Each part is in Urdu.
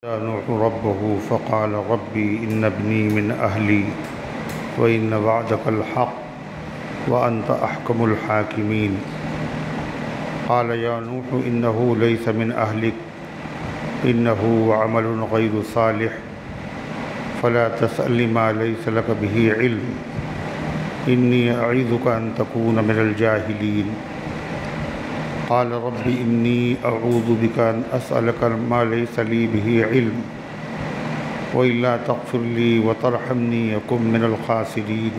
نوح ربه فقال ربي إن ابني من أهلي وإن وعدك الحق وأنت أحكم الحاكمين قال يا نوح إنه ليس من أهلك إنه عمل غير صالح فلا تسأل ما ليس لك به علم إني أعظك أن تكون من الجاهلين قال رب إني أعوذ بك أن أسألك ما ليس لي به علم وإلا تغفر لي وترحمني يكن من الخاسرين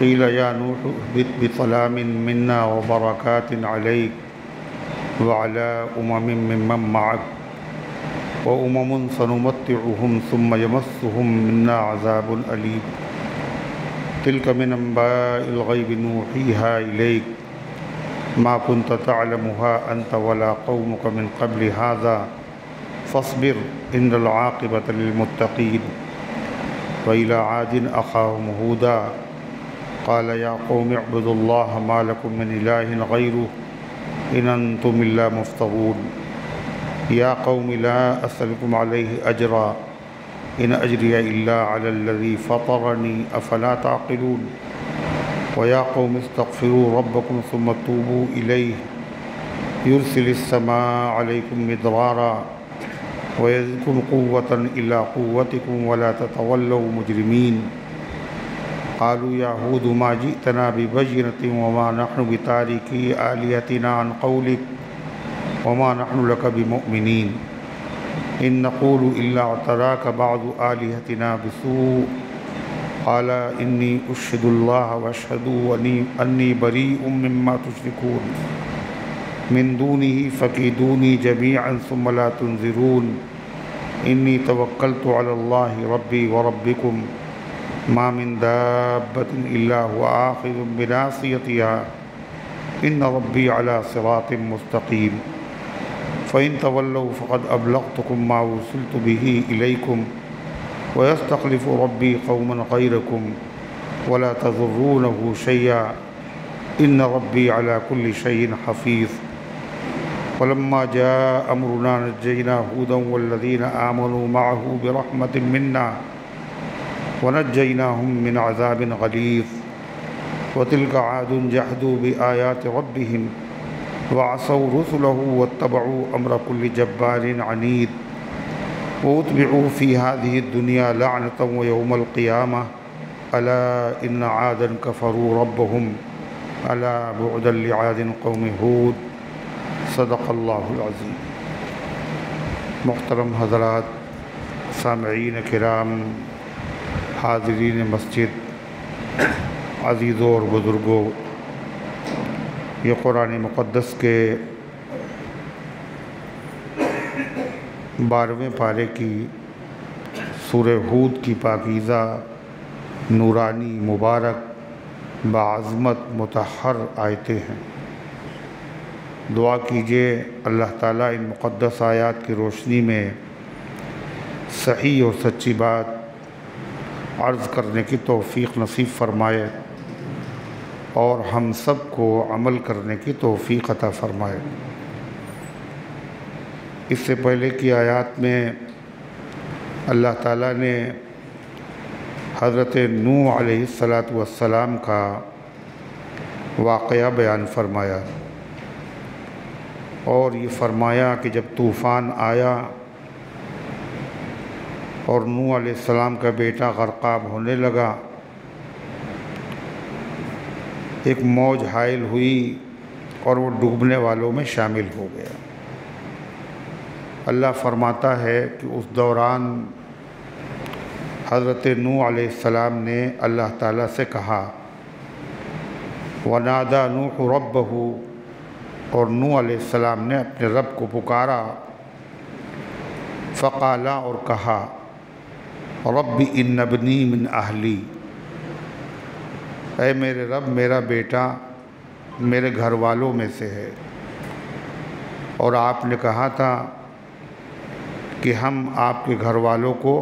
قيل يا نوح اهبط بسلام منا وبركات عليك وعلى ممن معك سنمتعهم ثم يمسهم منا عذاب أليم تلك من أنباء الغيب نوحيها إليك ما كنت تعلمها أنت ولا قومك من قبل هذا فاصبر إن العاقبة للمتقين وإلى عاد أخاهم هودا قال يا قوم اعبدوا الله ما لكم من إله غيره إن أنتم إلا مفترون يا قوم لا أسألكم عليه أجرا إن أجري إلا على الذي فطرني أفلا تعقلون ويا قوم استغفروا ربكم ثم توبوا إليه يرسل السماء عليكم مدرارا ويزدكم قوة إلى قوتكم ولا تتولوا مجرمين قالوا يا هود ما جئتنا ببينة وما نحن بتاركي آلهتنا عن قولك وما نحن لك بمؤمنين إن نقول إلا اعتراك بعض آلهتنا بسوء قال إني أشهد الله وأشهدوا أني بريء مما تشركون من دونه فكيدوني جميعا ثم لا تنذرون إني توكلت على الله ربي وربكم ما من دابة إلا هو آخذ بناصيتها إن ربي على صراط مستقيم فإن تولوا فقد أبلغتكم ما وصلت به إليكم ويستخلف ربي قوما غيركم ولا تضرونه شيئا إن ربي على كل شيء حفيظ ولما جاء أمرنا نجينا هودا والذين آمنوا معه برحمة منا ونجيناهم من عذاب غليظ وتلك عاد جحدوا بآيات ربهم وعصوا رسله واتبعوا أمر كل جبار عنيد وأتبعوا في هذه الدنيا لعنة ويوم القيامة ألا إن عادا كفروا ربهم ألا بعدا لعاد قوم هود صدق اللہ العظیم۔ محترم حضرات، سامعین کرام، حاضرین مسجد، عزیزوں اور بزرگوں، یہ قرآن مقدس کے 12ویں پارے کی سورہ ہود کی پاکیزہ، نورانی، مبارک، بعظمت، مطہر آیتیں ہیں۔ دعا کیجئے اللہ تعالیٰ ان مقدس آیات کی روشنی میں صحیح اور سچی بات عرض کرنے کی توفیق نصیب فرمائے اور ہم سب کو عمل کرنے کی توفیق عطا فرمائے۔ اس سے پہلے کی آیات میں اللہ تعالیٰ نے حضرت نوح علیہ السلام کا واقعہ بیان فرمایا اور یہ فرمایا کہ جب طوفان آیا اور نوح علیہ السلام کا بیٹا غرقاب ہونے لگا، ایک موج حائل ہوئی اور وہ ڈوبنے والوں میں شامل ہو گیا۔ اللہ فرماتا ہے کہ اس دوران حضرت نوح علیہ السلام نے اللہ تعالیٰ سے کہا، وَنَادَى نُوحُ رَبَّهُ، اور نوح علیہ السلام نے اپنے رب کو پکارا، فقالا، اور کہا، رب ان ابنی من اہلی، اے میرے رب، میرا بیٹا میرے گھر والوں میں سے ہے، اور آپ نے کہا تھا کہ ہم آپ کے گھر والوں کو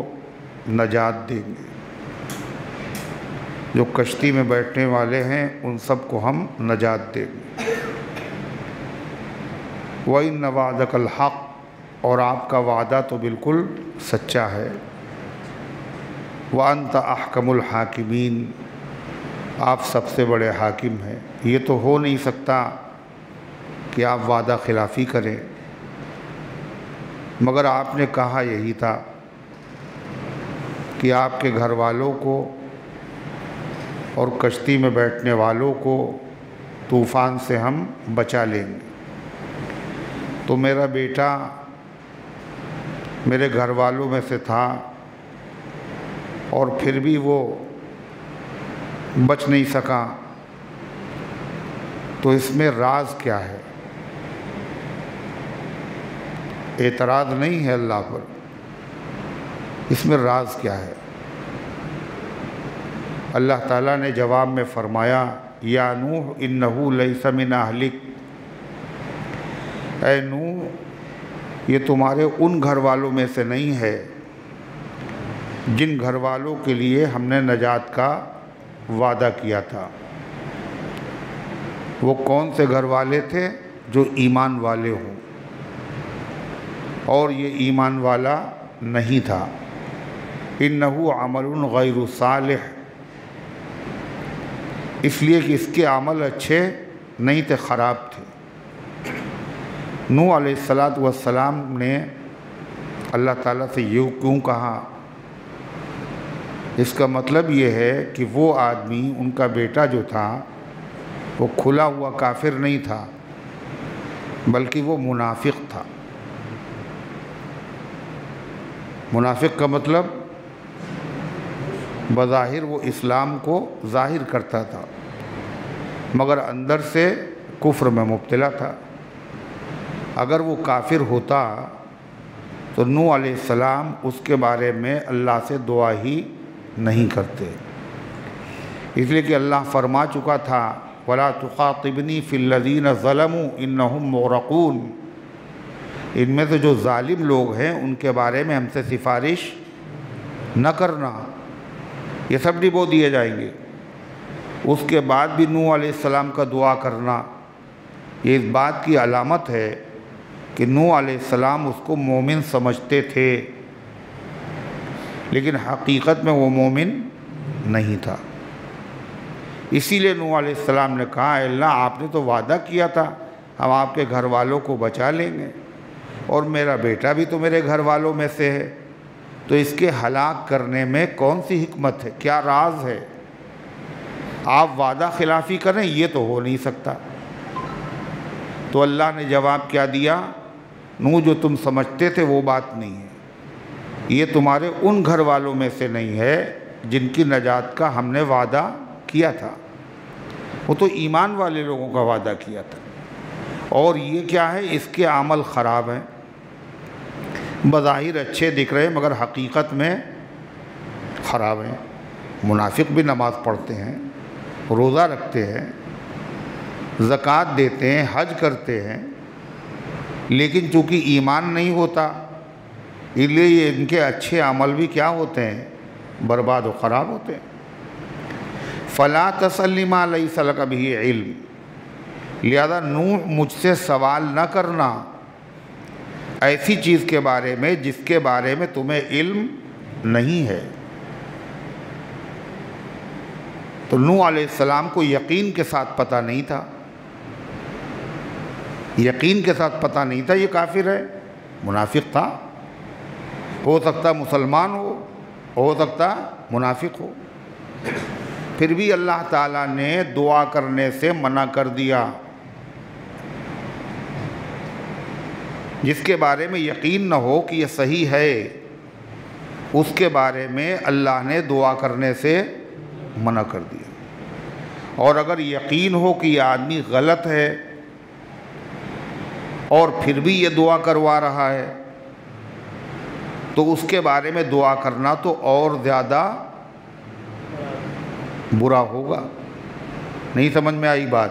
نجات دیں گے، جو کشتی میں بیٹھنے والے ہیں ان سب کو ہم نجات دیں گے۔ وَإِنَّ وَعْدَكَ الْحَقُّ، اور آپ کا وعدہ تو بالکل سچا ہے۔ وَأَنْتَ أَحْكَمُ الْحَاكِمِينَ، آپ سب سے بڑے حاکم ہیں۔ یہ تو ہو نہیں سکتا کہ آپ وعدہ خلافی کریں، مگر آپ نے کہا یہی تھا کہ آپ کے گھر والوں کو اور کشتی میں بیٹھنے والوں کو طوفان سے ہم بچا لیں گے۔ تو میرا بیٹا میرے گھر والوں میں سے تھا اور پھر بھی وہ بچ نہیں سکا، تو اس میں راز کیا ہے؟ اعتراض نہیں ہے اللہ پر، اس میں راز کیا ہے؟ اللہ تعالیٰ نے جواب میں فرمایا یا نوح انہ لیس من اہلک، اے نوح یہ تمہارے ان گھر والوں میں سے نہیں ہے جن گھر والوں کے لیے ہم نے نجات کا وعدہ کیا تھا۔ وہ کون سے گھر والے تھے؟ جو ایمان والے ہوں، اور یہ ایمان والا نہیں تھا۔ انہ عمل غیر صالح، اس لیے کہ اس کے عمل اچھے نہیں تھے، خراب تھے۔ نوح علیہ السلام نے اللہ تعالیٰ سے یہ کیوں کہا؟ اس کا مطلب یہ ہے کہ وہ آدمی، ان کا بیٹا جو تھا، وہ کھلا ہوا کافر نہیں تھا، بلکہ وہ منافق تھا۔ منافق کا مطلب بظاہر وہ اسلام کو ظاہر کرتا تھا، مگر اندر سے کفر میں مبتلا تھا۔ اگر وہ کافر ہوتا تو نوح علیہ السلام اس کے بارے میں اللہ سے دعا ہی نہیں کرتے، اس لیے کہ اللہ فرما چکا تھا وَلَا تُخَاطِبْنِي فِي الَّذِينَ ظَلَمُوا إِنَّهُمْ مُغْرَقُونَ، ان میں سے جو ظالم لوگ ہیں ان کے بارے میں ہم سے سفارش نہ کرنا، یہ سب ڈبو دیے جائیں گے۔ اس کے بعد بھی نوح علیہ السلام کا دعا کرنا، یہ اس بات کی علامت ہے کہ نوح علیہ السلام اس کو مومن سمجھتے تھے، لیکن حقیقت میں وہ مومن نہیں تھا۔ اسی لیے نوح علیہ السلام نے کہا اے اللہ آپ نے تو وعدہ کیا تھا ہم آپ کے گھر والوں کو بچا لیں گے، اور میرا بیٹا بھی تو میرے گھر والوں میں سے ہے، تو اس کے ہلاک کرنے میں کون سی حکمت ہے؟ کیا راز ہے؟ آپ وعدہ خلافی کریں، یہ تو ہو نہیں سکتا۔ تو اللہ نے جواب کیا دیا؟ نوح جو تم سمجھتے تھے وہ بات نہیں ہے، یہ تمہارے ان گھر والوں میں سے نہیں ہے جن کی نجات کا ہم نے وعدہ کیا تھا، وہ تو ایمان والے لوگوں کا وعدہ کیا تھا۔ اور یہ کیا ہے؟ اس کے عمل خراب ہیں، بظاہر اچھے دکھ رہے ہیں مگر حقیقت میں خراب ہیں۔ منافق بھی نماز پڑھتے ہیں، روزہ رکھتے ہیں، زکوٰۃ دیتے ہیں، حج کرتے ہیں، لیکن چونکہ ایمان نہیں ہوتا اس لیے ان کے اچھے عمل بھی کیا ہوتے ہیں؟ برباد و خراب ہوتے ہیں۔ فَلَا تَسْأَلْنِ مَا لَيْسَ لَكَ بِهِ عِلْمٌ، لہذا نوح مجھ سے سوال نہ کرنا ایسی چیز کے بارے میں جس کے بارے میں تمہیں علم نہیں ہے۔ تو نوح علیہ السلام کو یقین کے ساتھ پتہ نہیں تھا، یقین کے ساتھ پتہ نہیں تھا یہ کافر ہے، منافق تھا، ہو سکتا مسلمان ہو سکتا منافق ہو۔ پھر بھی اللہ تعالیٰ نے دعا کرنے سے منع کر دیا۔ جس کے بارے میں یقین نہ ہو کہ یہ صحیح ہے، اس کے بارے میں اللہ نے دعا کرنے سے منع کر دیا۔ اور اگر یقین ہو کہ یہ آدمی غلط ہے اور پھر بھی یہ دعا کروا رہا ہے، تو اس کے بارے میں دعا کرنا تو اور زیادہ برا ہوگا۔ نہیں سمجھ میں آئی بات؟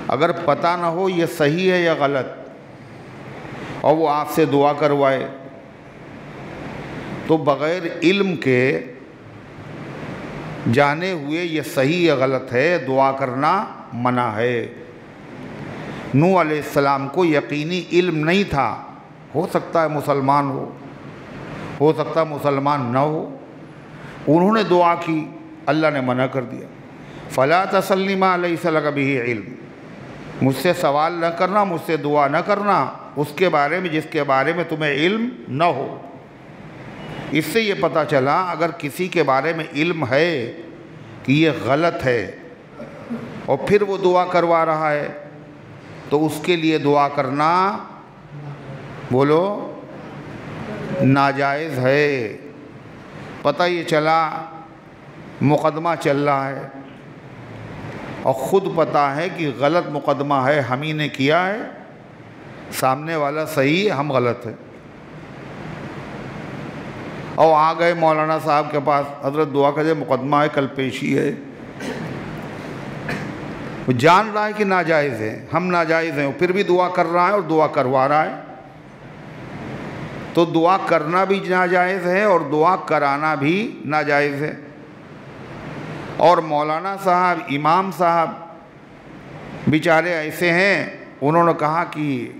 اگر پتہ نہ ہو یہ صحیح ہے یا غلط اور وہ آپ سے دعا کروائے، تو بغیر علم کے جانے ہوئے یہ صحیح یا غلط ہے دعا کرنا منع ہے۔ نوح علیہ السلام کو یقینی علم نہیں تھا ہو سکتا ہے مسلمان ہو سکتا ہے مسلمان نہ ہو، انہوں نے دعا کی، اللہ نے منع کر دیا، فَلَا تَسَلْنِ مَا لَيْسَ لَكَ بِهِ عِلْم، مجھ سے سوال نہ کرنا، مجھ سے دعا نہ کرنا اس کے بارے میں جس کے بارے میں تمہیں علم نہ ہو۔ اس سے یہ پتہ چلا اگر کسی کے بارے میں علم ہے کہ یہ غلط ہے اور پھر وہ دعا کروا رہا ہے تو اس کے لیے دعا کرنا بولو ناجائز ہے۔ پتہ یہ چلا مقدمہ چل رہا ہے اور خود پتہ ہے کہ غلط مقدمہ ہے، ہم ہی نے کیا ہے، سامنے والا صحیح ہے، ہم غلط ہیں، اور آ گئے مولانا صاحب کے پاس، حضرت دعا کر دے، مقدمہ ہے، کل پیشی ہے، وہ جان رہا ہے کہ ناجائز ہے، ہم ناجائز ہیں، پھر بھی دعا کر رہا ہے اور دعا کروا رہا ہے۔ تو دعا کرنا بھی ناجائز ہے اور دعا کرانا بھی ناجائز ہے۔ اور مولانا صاحب، امام صاحب بیچارے ایسے ہیں، انہوں نے کہا کہ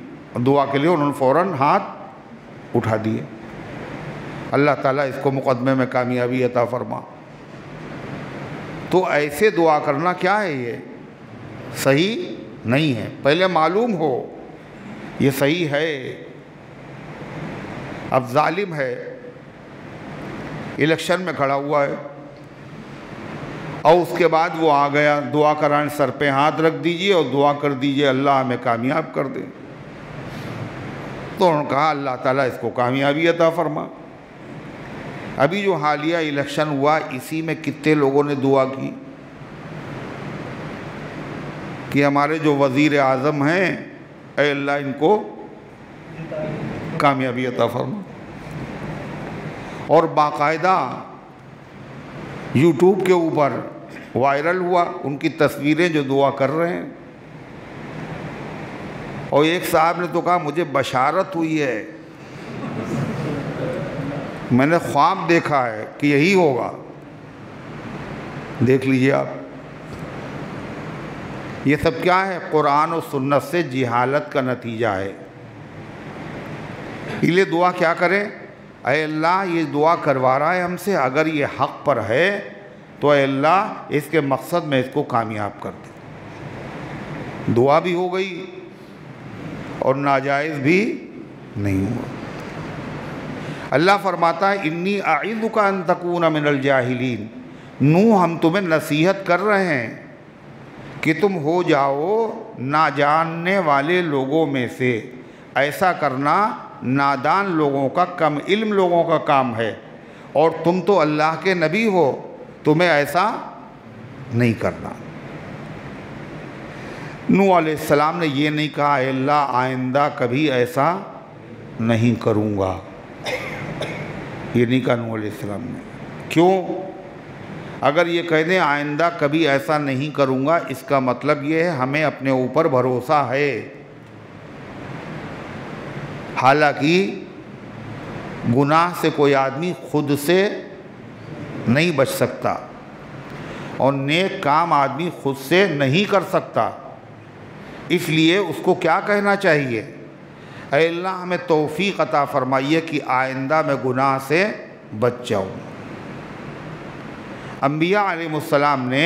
دعا کے لیے انہوں نے فوراً ہاتھ اٹھا دیے۔ اللہ تعالیٰ اس کو مقدمے میں کامیابی عطا فرما۔ تو ایسے دعا کرنا کیا ہے، یہ صحیح نہیں ہے، پہلے معلوم ہو یہ صحیح ہے۔ اب ظالم ہے، الیکشن میں کھڑا ہوا ہے اور اس کے بعد وہ آ گیا، دعا کرانے سر پہ ہاتھ رکھ دیجئے اور دعا کر دیجئے اللہ ہمیں کامیاب کر دے۔ تو انہوں نے کہا اللہ تعالیٰ اس کو کامیابی عطا فرما۔ ابھی جو حالیہ الیکشن ہوا اسی میں کتنے لوگوں نے دعا کی کہ ہمارے جو وزیر اعظم ہیں اے اللہ ان کو کامیابی عطا فرما، اور باقاعدہ یوٹیوب کے اوپر وائرل ہوا ان کی تصویریں جو دعا کر رہے ہیں۔ اور ایک صاحب نے تو کہا مجھے بشارت ہوئی ہے، میں نے خواب دیکھا ہے کہ یہی ہوگا۔ دیکھ لیجئے آپ، یہ سب کیا ہے؟ قرآن و سنت سے جہالت کا نتیجہ ہے۔ اس لیے دعا کیا کریں؟ اے اللہ یہ دعا کروا رہا ہے ہم سے، اگر یہ حق پر ہے تو اے اللہ اس کے مقصد میں اس کو کامیاب کر دے۔ دعا بھی ہو گئی اور ناجائز بھی نہیں ہوا۔ اللہ فرماتا ہے انی اعظک ان تکون من الجاہلین، نوح ہم تمہیں نصیحت کر رہے ہیں کہ تم ہو جاؤ نہ جاننے والے لوگوں میں سے۔ ایسا کرنا نادان لوگوں کا، کم علم لوگوں کا کام ہے، اور تم تو اللہ کے نبی ہو، تمہیں ایسا نہیں کرنا۔ نوح علیہ السلام نے یہ نہیں کہا اے اللہ آئندہ کبھی ایسا نہیں کروں گا، یہ نہیں کہا نوح علیہ السلام نے۔ کیوں؟ اگر یہ کہہ دیں آئندہ کبھی ایسا نہیں کروں گا، اس کا مطلب یہ ہے ہمیں اپنے اوپر بھروسہ ہے، حالانکہ گناہ سے کوئی آدمی خود سے نہیں بچ سکتا اور نیک کام آدمی خود سے نہیں کر سکتا۔ اس لیے اس کو کیا کہنا چاہیے؟ اے اللہ ہمیں توفیق عطا فرمائیے کہ آئندہ میں گناہ سے بچ جاؤں۔ انبیاء علیہ السلام نے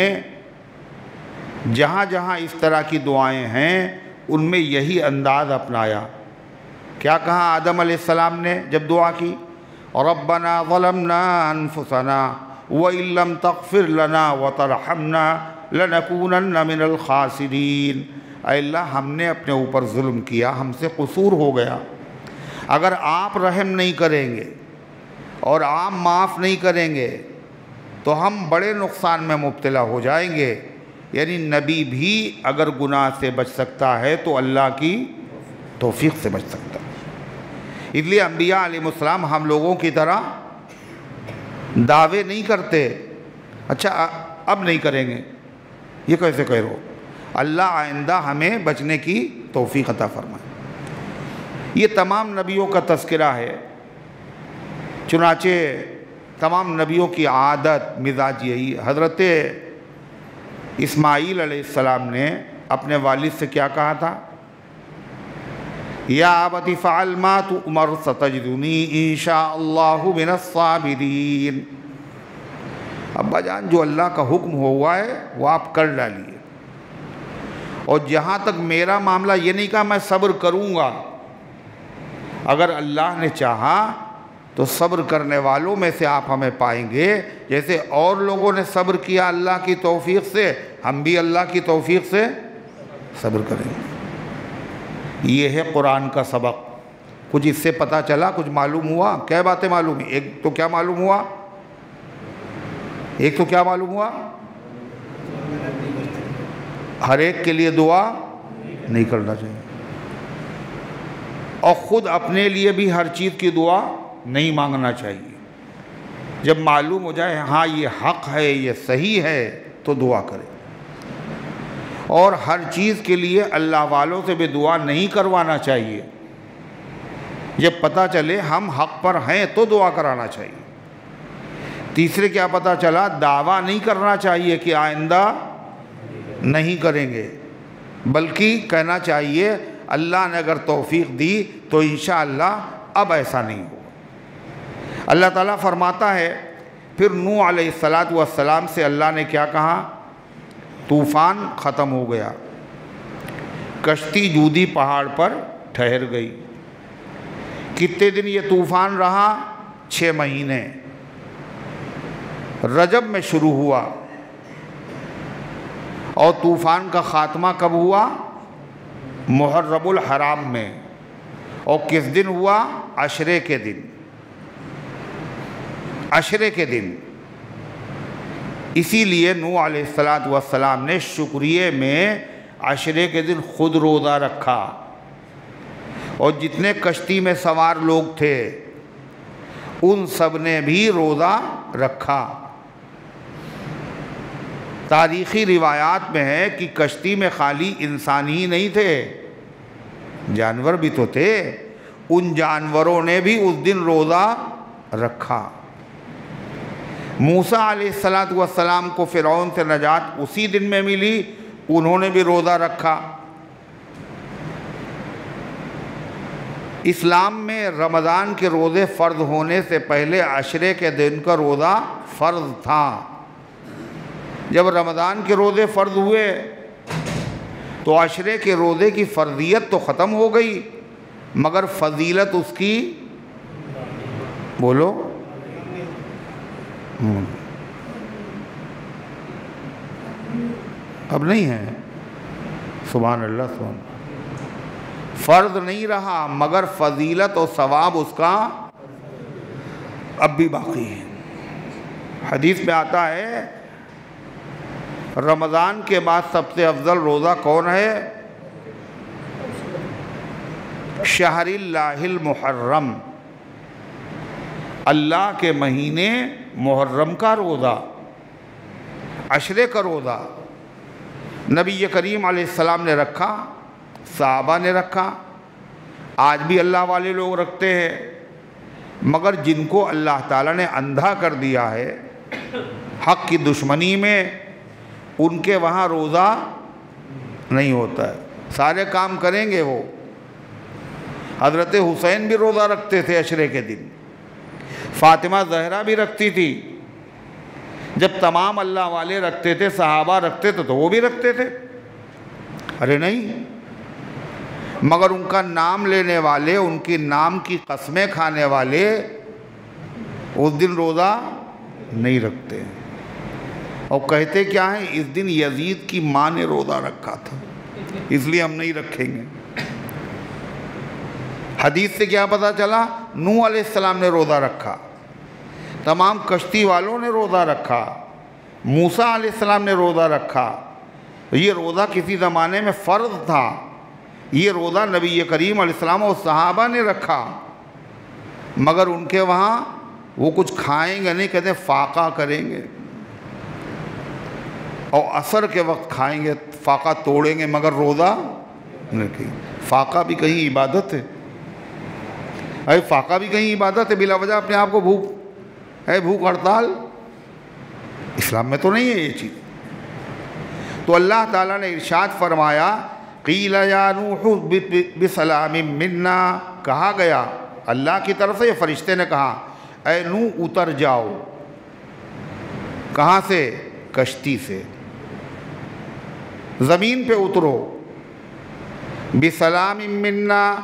جہاں جہاں اس طرح کی دعائیں ہیں ان میں یہی انداز اپنایا۔ کیا کہا آدم علیہ السلام نے جب دعا کی؟ ربنا ظلمنا انفسنا وَإِن لَّمْ تَغْفِرْ لَنَا وَتَرْحَمْنَا لَنَكُونَنَّ مِنَ الْخَاسِرِينَ۔ اے اللہ ہم نے اپنے اوپر ظلم کیا، ہم سے قصور ہو گیا، اگر آپ رحم نہیں کریں گے اور آپ معاف نہیں کریں گے تو ہم بڑے نقصان میں مبتلا ہو جائیں گے۔ یعنی نبی بھی اگر گناہ سے بچ سکتا ہے تو اللہ کی توفیق سے بچ سکتا ہے۔ اس لیے انبیاء علیہ السلام ہم لوگوں کی طرح دعوے نہیں کرتے اچھا اب نہیں کریں گے، یہ کیسے کہہ رہو؟ اللہ آئندہ ہمیں بچنے کی توفیق عطا فرمائے۔ یہ تمام نبیوں کا تذکرہ ہے، چنانچہ تمام نبیوں کی عادت مزاج یہی۔ حضرت اسماعیل علیہ السلام نے اپنے والد سے کیا کہا تھا؟ یا ابت فعل ما تؤمر ستجدنی ان شاء اللہ من الصابرین۔ ابا جان جو اللہ کا حکم ہوا ہے وہ آپ کر ڈالیے، اور جہاں تک میرا معاملہ یہ نہیں کہا میں صبر کروں گا، اگر اللہ نے چاہا تو صبر کرنے والوں میں سے آپ ہمیں پائیں گے، جیسے اور لوگوں نے صبر کیا اللہ کی توفیق سے، ہم بھی اللہ کی توفیق سے صبر کریں گے۔ یہ ہے قرآن کا سبق۔ کچھ اس سے پتہ چلا، کچھ معلوم ہوا؟ کیا باتیں معلوم ہیں؟ ایک تو کیا معلوم ہوا؟ ہر ایک کے لیے دعا نہیں کرنا چاہیے، اور خود اپنے لیے بھی ہر چیز کی دعا نہیں مانگنا چاہیے۔ جب معلوم ہو جائے ہاں یہ حق ہے، یہ صحیح ہے، تو دعا کرے۔ اور ہر چیز کے لیے اللہ والوں سے بھی دعا نہیں کروانا چاہیے۔ جب پتہ چلے ہم حق پر ہیں تو دعا کرانا چاہیے۔ تیسرے کیا پتہ چلا؟ دعویٰ نہیں کرنا چاہیے کہ آئندہ نہیں کریں گے، بلکہ کہنا چاہیے اللہ نے اگر توفیق دی تو انشاءاللہ اب ایسا نہیں ہوگا۔ اللہ تعالیٰ فرماتا ہے پھر نوح علیہ السلام سے اللہ نے کیا کہا؟ طوفان ختم ہو گیا، کشتی جودی پہاڑ پر ٹھہر گئی۔ کتنے دن یہ طوفان رہا؟ 6 مہینے۔ رجب میں شروع ہوا، اور طوفان کا خاتمہ کب ہوا؟ محرم الحرام میں۔ اور کس دن ہوا؟ عشرے کے دن۔ عشرے کے دن۔ اسی لیے نوح علیہ السلام نے شکریہ میں عشرے کے دن خود روزہ رکھا، اور جتنے کشتی میں سوار لوگ تھے ان سب نے بھی روزہ رکھا۔ تاریخی روایات میں ہے کہ کشتی میں خالی انسان ہی نہیں تھے، جانور بھی تو تھے، ان جانوروں نے بھی اس دن روزہ رکھا۔ موسیٰ علیہ السلام کو فرعون سے نجات اسی دن میں ملی، انہوں نے بھی روزہ رکھا۔ اسلام میں رمضان کے روزے فرض ہونے سے پہلے عشرے کے دن کا روزہ فرض تھا۔ جب رمضان کے روزے فرض ہوئے تو عشرے کے روزے کی فرضیت تو ختم ہو گئی، مگر فضیلت اس کی بولو اب نہیں ہے۔ سبحان اللہ، سبحان اللہ۔ فرض نہیں رہا، مگر فضیلت اور ثواب اس کا اب بھی باقی ہے۔ حدیث میں آتا ہے رمضان کے بعد سب سے افضل روزہ کون ہے؟ شہر اللہ المحرم، اللہ کے مہینے محرم کا روزہ، عشرے کا روزہ۔ نبی کریم علیہ السلام نے رکھا، صحابہ نے رکھا، آج بھی اللہ والے لوگ رکھتے ہیں، مگر جن کو اللہ تعالیٰ نے اندھا کر دیا ہے حق کی دشمنی میں، ان کے وہاں روزہ نہیں ہوتا ہے، سارے کام کریں گے وہ۔ حضرت حسین بھی روزہ رکھتے تھے عشرے کے دن، فاطمہ زہرا بھی رکھتی تھی۔ جب تمام اللہ والے رکھتے تھے، صحابہ رکھتے تھے تو وہ بھی رکھتے تھے، ارے نہیں، مگر ان کا نام لینے والے، ان کی نام کی قسمیں کھانے والے اس دن روزہ نہیں رکھتے، اور کہتے کیا ہیں؟ اس دن یزید کی ماں نے روزہ رکھا تھا، اس لیے ہم نہیں رکھیں گے۔ حدیث سے کیا پتہ چلا؟ نوح علیہ السلام نے روزہ رکھا، تمام کشتی والوں نے روزہ رکھا، موسیٰ علیہ السلام نے روزہ رکھا۔ یہ روزہ کسی زمانے میں فرض تھا، یہ روزہ نبی کریم علیہ السلام اور صحابہ نے رکھا، مگر ان کے وہاں وہ کچھ کھائیں گے نہیں، کہتے فاقہ کریں گے، اور عصر کے وقت کھائیں گے، فاقہ توڑیں گے، مگر روزہ نہیں۔ فاقہ بھی کہیں عبادت ہے، فاقہ بھی کہیں عبادت ہے؟ بلا وجہ اپنے آپ کو بھوک ہڑتال، اسلام میں تو نہیں ہے یہ چیز۔ تو اللہ تعالیٰ نے ارشاد فرمایا قیل یا نوح بسلام منا، کہا گیا اللہ کی طرف سے، فرشتے نے کہا اے نوح اتر جاؤ. کہاں سے؟ کشتی سے، زمین پہ اترو. بسلام منا،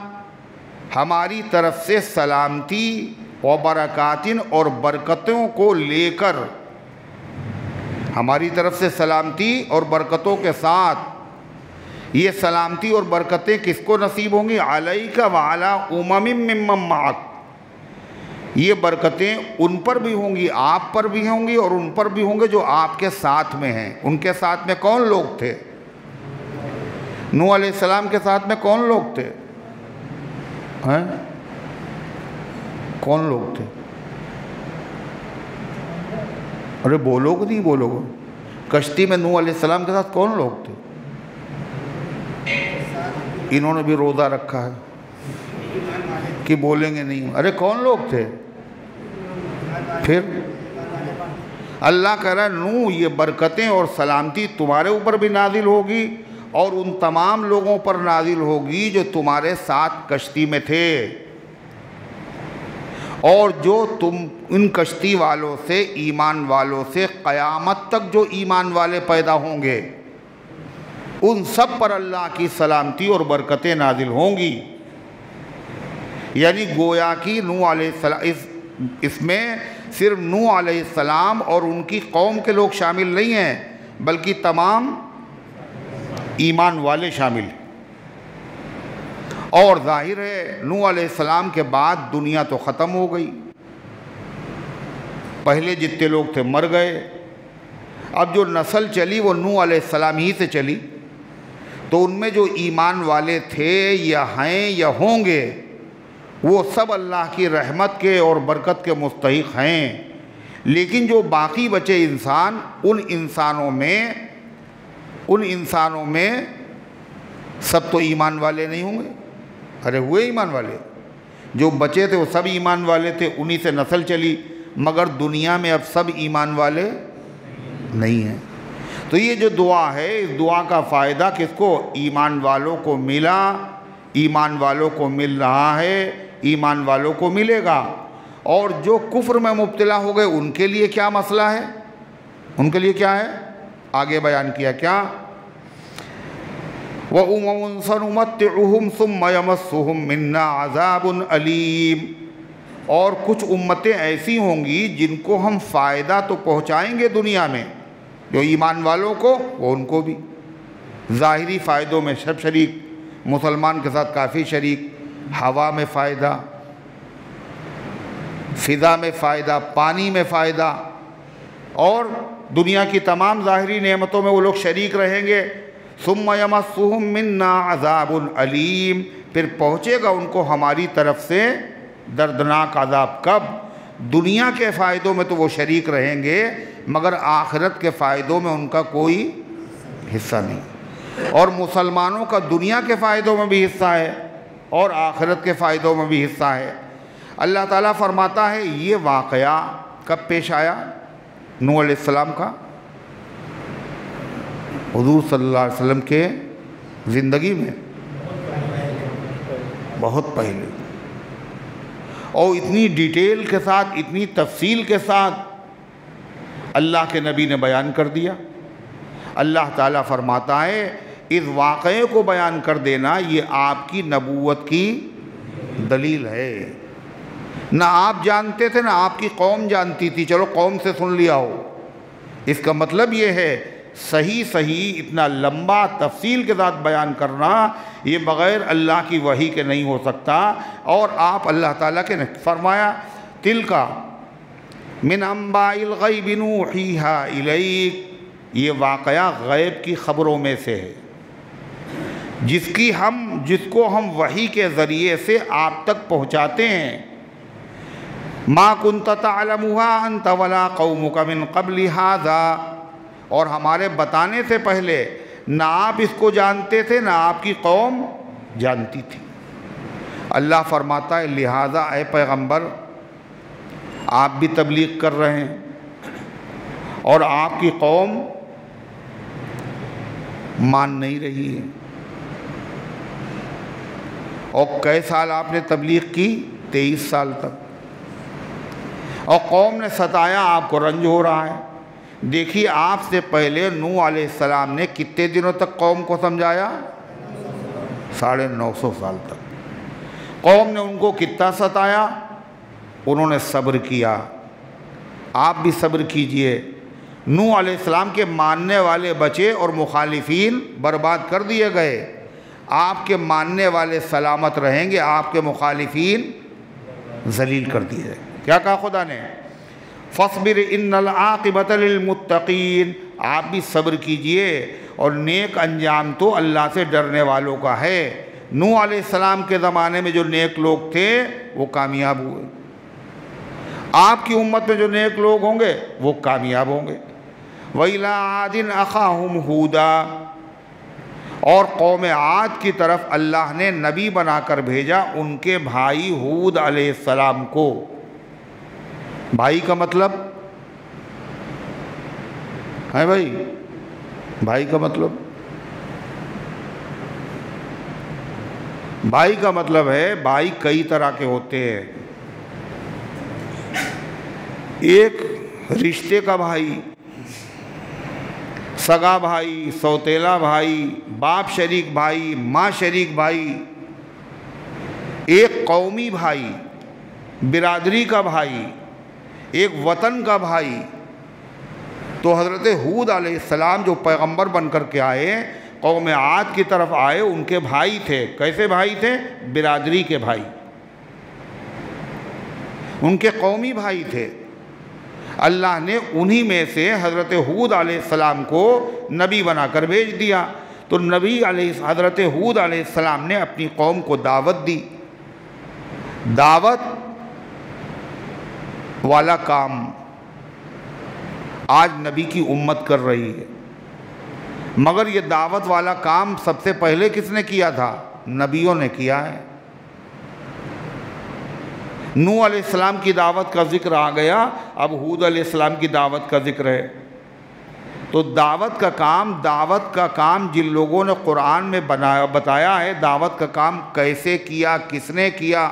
ہماری طرف سے سلامتی، و برکاتن، اور برکتوں کو لے کر، ہماری طرف سے سلامتی اور برکتوں کے ساتھ. یہ سلامتی اور برکتیں کس کو نصیب ہوں گی؟ علیک وعلی امم ممن معک، یہ برکتیں ان پر بھی ہوں گی، آپ پر بھی ہوں گی، اور ان پر بھی ہوں گے جو آپ کے ساتھ میں ہیں. ان کے ساتھ میں کون لوگ تھے؟ نوح علیہ السلام کے ساتھ میں کون لوگ تھے؟ کون لوگ تھے؟ ارے بولو گے نہیں بولو گے؟ کشتی میں نوح علیہ السلام کے ساتھ کون لوگ تھے؟ انہوں نے بھی روزہ رکھا ہے کہ بولیں گے نہیں. ارے کون لوگ تھے؟ پھر اللہ کہہ رہا ہے نوح یہ برکتیں اور سلامتی تمہارے اوپر بھی نازل ہوگی اور ان تمام لوگوں پر نازل ہوگی جو تمہارے ساتھ کشتی میں تھے، اور جو تم ان کشتی والوں سے، ایمان والوں سے قیامت تک جو ایمان والے پیدا ہوں گے، ان سب پر اللہ کی سلامتی اور برکتیں نازل ہوں گی. یعنی گویا کہ نوح علیہ السلام، اس میں صرف نوح علیہ السلام اور ان کی قوم کے لوگ شامل نہیں ہیں، بلکہ تمام ایمان والے شامل ہیں. اور ظاہر ہے نوح علیہ السلام کے بعد دنیا تو ختم ہو گئی، پہلے جتنے لوگ تھے مر گئے. اب جو نسل چلی وہ نوح علیہ السلام ہی سے چلی، تو ان میں جو ایمان والے تھے یا ہیں یا ہوں گے وہ سب اللہ کی رحمت کے اور برکت کے مستحق ہیں. لیکن جو باقی بچے انسان، ان انسانوں میں سب تو ایمان والے نہیں ہوں گے. ارے ہوئے ایمان والے، جو بچے تھے وہ سب ایمان والے تھے، انہی سے نسل چلی، مگر دنیا میں اب سب ایمان والے نہیں ہیں. تو یہ جو دعا ہے، اس دعا کا فائدہ کس کو؟ ایمان والوں کو ملا، ایمان والوں کو مل رہا ہے، ایمان والوں کو ملے گا. اور جو کفر میں مبتلا ہو گئے ان کے لیے کیا مسئلہ ہے؟ ان کے لیے کیا ہے؟ آگے بیان کیا کیا؟ وَأُمَمٌ سَنُمَتِّعُهُمْ ثُمَّ يَمَسُّهُمْ مِنَّا عَذَابٌ أَلِيمٌ، اور کچھ امتیں ایسی ہوں گی جن کو ہم فائدہ تو پہنچائیں گے دنیا میں، جو ایمان والوں کو وہ ان کو بھی. ظاہری فائدوں میں سب شریک، مسلمان کے ساتھ کافی شریک، ہوا میں فائدہ، فضا میں فائدہ، پانی میں فائدہ، اور دنیا کی تمام ظاہری نعمتوں میں وہ لوگ شریک رہیں گے. ثم یمسہم منا عذاب علیم، پھر پہنچے گا ان کو ہماری طرف سے دردناک عذاب. کب؟ دنیا کے فائدوں میں تو وہ شریک رہیں گے، مگر آخرت کے فائدوں میں ان کا کوئی حصہ نہیں. اور مسلمانوں کا دنیا کے فائدوں میں بھی حصہ ہے اور آخرت کے فائدوں میں بھی حصہ ہے. اللہ تعالیٰ فرماتا ہے یہ واقعہ کب پیش آیا نوح علیہ السلام کا؟ حضور صلی اللہ علیہ وسلم کے زندگی میں بہت پہلے، اور اتنی ڈیٹیل کے ساتھ، اتنی تفصیل کے ساتھ اللہ کے نبی نے بیان کر دیا. اللہ تعالیٰ فرماتا ہے اس واقعے کو بیان کر دینا یہ آپ کی نبوت کی دلیل ہے. نہ آپ جانتے تھے، نہ آپ کی قوم جانتی تھی، چلو قوم سے سن لیا ہو. اس کا مطلب یہ ہے صحیح اتنا لمبا تفصیل کے ساتھ بیان کرنا یہ بغیر اللہ کی وحی کے نہیں ہو سکتا. اور آپ اللہ تعالیٰ کے نے فرمایا تلکا من انباء الغیب نوحیہا الیک، یہ واقعہ غیب کی خبروں میں سے ہے جس کو ہم وحی کے ذریعے سے آپ تک پہنچاتے ہیں. ما کنت تعلمها انت ولا قومک من قبل ھذا، اور ہمارے بتانے سے پہلے نہ آپ اس کو جانتے تھے نہ آپ کی قوم جانتی تھی. اللہ فرماتا ہے لہذا اے پیغمبر آپ بھی تبلیغ کر رہے ہیں اور آپ کی قوم مان نہیں رہی ہے. اور کئی سال آپ نے تبلیغ کی؟ 23 سال تک. اور قوم نے ستایا، آپ کو رنج ہو رہا ہے. دیکھیے آپ سے پہلے نوح علیہ السلام نے کتنے دنوں تک قوم کو سمجھایا؟ 950 سال تک. قوم نے ان کو کتنا ستایا؟ انہوں نے صبر کیا. آپ بھی صبر کیجئے. نوح علیہ السلام کے ماننے والے بچے اور مخالفین برباد کر دیے گئے. آپ کے ماننے والے سلامت رہیں گے، آپ کے مخالفین ذلیل کر دیے جائیں. کیا کہا خدا نے؟ فَاصْبِرْ إِنَّ الْعَاقِبَةَ لِلْمُتَّقِينَ. آپ بھی صبر کیجئے، اور نیک انجام تو اللہ سے ڈرنے والوں کا ہے. نوح علیہ السلام کے زمانے میں جو نیک لوگ تھے وہ کامیاب ہوئے. آپ کی امت میں جو نیک لوگ ہوں گے وہ کامیاب ہوں گے. وَإِلَىٰ عَادٍ أَخَاهُمْ هُودًا. اور قوم عاد کی طرف اللہ نے نبی بنا کر بھیجا ان کے بھائی ہود علیہ السلام کو. بھائی کا مطلب ہے بھائی کا مطلب ہے بھائی کئی طرح کے ہوتے ہیں. ایک رشتے کا بھائی، سگا بھائی، سوتیلا بھائی، باپ شریک بھائی، ماں شریک بھائی. ایک قومی بھائی، برادری کا بھائی، ایک وطن کا بھائی. تو حضرت ہود علیہ السلام جو پیغمبر بن کر کے آئے، قوم عاد کی طرف آئے، ان کے بھائی تھے. کیسے بھائی تھے؟ برادری کے بھائی، ان کے قومی بھائی تھے. اللہ نے انہی میں سے حضرت ہود علیہ السلام کو نبی بنا کر بھیج دیا. تو حضرت ہود علیہ السلام نے اپنی قوم کو دعوت دی. دعوت والا کام آج نبی کی امت کر رہی ہے، مگر یہ دعوت والا کام سب سے پہلے کس نے کیا تھا؟ نبیوں نے کیا ہے. نوح علیہ السلام کی دعوت کا ذکر آ گیا، اب ہود علیہ السلام کی دعوت کا ذکر ہے. تو دعوت کا کام جن لوگوں نے قرآن میں بتایا ہے، دعوت کا کام کیسے کیا، کس نے کیا،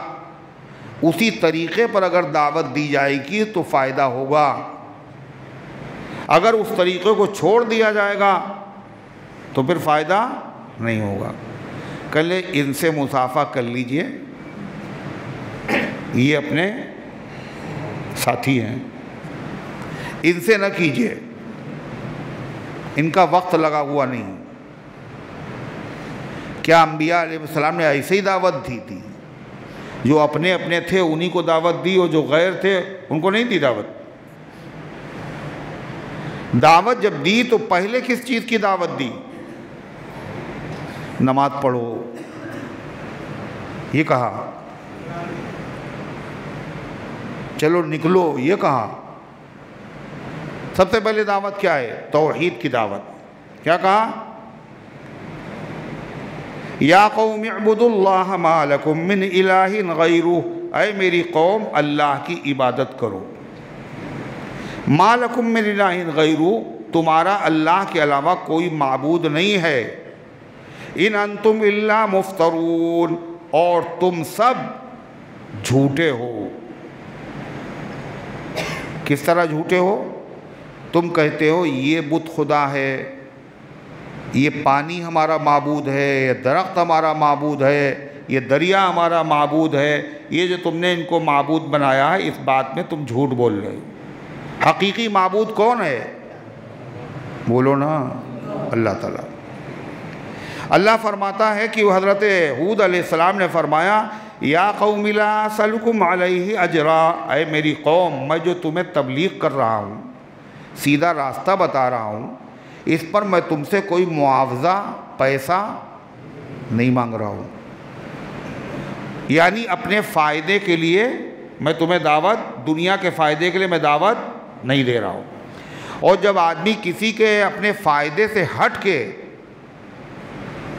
اسی طریقے پر اگر دعوت دی جائے گی تو فائدہ ہوگا. اگر اس طریقے کو چھوڑ دیا جائے گا تو پھر فائدہ نہیں ہوگا. کل ان سے مصافحہ کر لیجئے، یہ اپنے ساتھی ہیں، ان سے نہ کیجئے، ان کا وقت لگا ہوا نہیں. کیا انبیاء علیہ السلام نے ایسے ہی دعوت دی تھی؟ جو اپنے تھے انہی کو دعوت دی، اور جو غیر تھے ان کو نہیں دی دعوت. دعوت جب دی تو پہلے کس چیز کی دعوت دی؟ نماز پڑھو، یہ کہا. چلو نکلو، یہ کہا. سب سے پہلے دعوت کیا ہے؟ توحید کی دعوت. کیا کہا؟ یا قوم اعبدوا اللہ ما لکم من الہ غیرہ. اے میری قوم اللہ کی عبادت کرو. ما لکم من الہ غیرہ، تمہارا اللہ کے علاوہ کوئی معبود نہیں ہے. ان انتم الا مفترون، اور تم سب جھوٹے ہو. کس طرح جھوٹے ہو؟ تم کہتے ہو یہ بت خدا ہے، یہ پانی ہمارا معبود ہے، یہ درخت ہمارا معبود ہے، یہ دریا ہمارا معبود ہے. یہ جو تم نے ان کو معبود بنایا ہے، اس بات میں تم جھوٹ بول رہے ہو. حقیقی معبود کون ہے؟ بولو نا، اللہ تعالیٰ. اللہ فرماتا ہے کہ حضرت ہود علیہ السلام نے فرمایا یا قوم لا اسألکم علیہ اجرا. اے میری قوم، میں جو تمہیں تبلیغ کر رہا ہوں، سیدھا راستہ بتا رہا ہوں، اس پر میں تم سے کوئی معاوضہ، پیسہ نہیں مانگ رہا ہوں. یعنی اپنے فائدے کے لیے میں تمہیں دعوت، دنیا کے فائدے کے لیے میں دعوت نہیں دے رہا ہوں. اور جب آدمی کسی کے اپنے فائدے سے ہٹ کے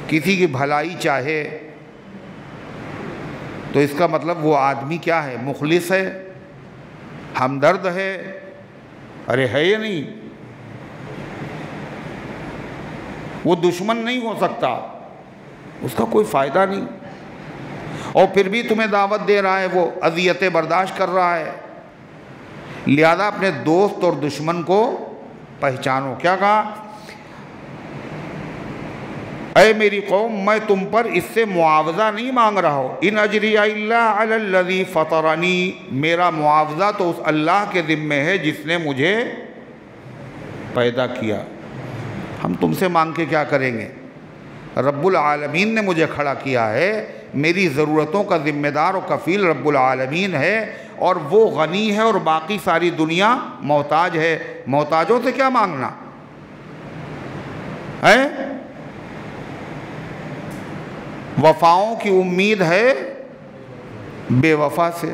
کسی کی بھلائی چاہے تو اس کا مطلب وہ آدمی کیا ہے؟ مخلص ہے، ہمدرد ہے. ارے ہے یا نہیں؟ وہ دشمن نہیں ہو سکتا، اس کا کوئی فائدہ نہیں. اور پھر بھی تمہیں دعوت دے رہا ہے، وہ اذیتیں برداشت کر رہا ہے۔ لہذا اپنے دوست اور دشمن کو پہچانو۔ کیا کہا؟ اے میری قوم، میں تم پر اس سے معاوضہ نہیں مانگ رہا ہوں۔ ان اجری الا علی الذی فطرنی، میرا معاوضہ تو اس اللہ کے ذمے ہے جس نے مجھے پیدا کیا۔ ہم تم سے مانگ کے کیا کریں گے؟ رب العالمین نے مجھے کھڑا کیا ہے، میری ضرورتوں کا ذمہ دار و کفیل رب العالمین ہے، اور وہ غنی ہے اور باقی ساری دنیا محتاج ہے۔ محتاجوں سے کیا مانگنا ہے؟ وفاؤں کی امید ہے بے وفا سے،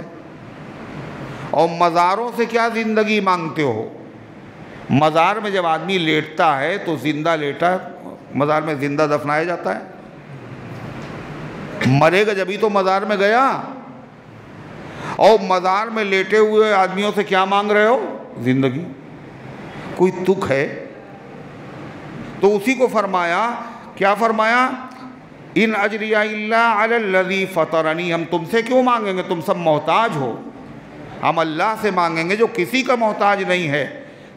اور مزاروں سے کیا زندگی مانگتے ہو؟ مزار میں جب آدمی لیٹتا ہے تو زندہ لیٹا، مزار میں زندہ دفنایا جاتا ہے، مرے گا جبھی تو مزار میں گیا۔ اور مزار میں لیٹے ہوئے آدمیوں سے کیا مانگ رہے ہو؟ زندگی۔ کوئی تک ہے؟ تو اسی کو فرمایا، کیا فرمایا؟ ان اجری الا علی الذی فطرنی، ہم تم سے کیوں مانگیں گے؟ تم سب محتاج ہو، ہم اللہ سے مانگیں گے جو کسی کا محتاج نہیں ہے۔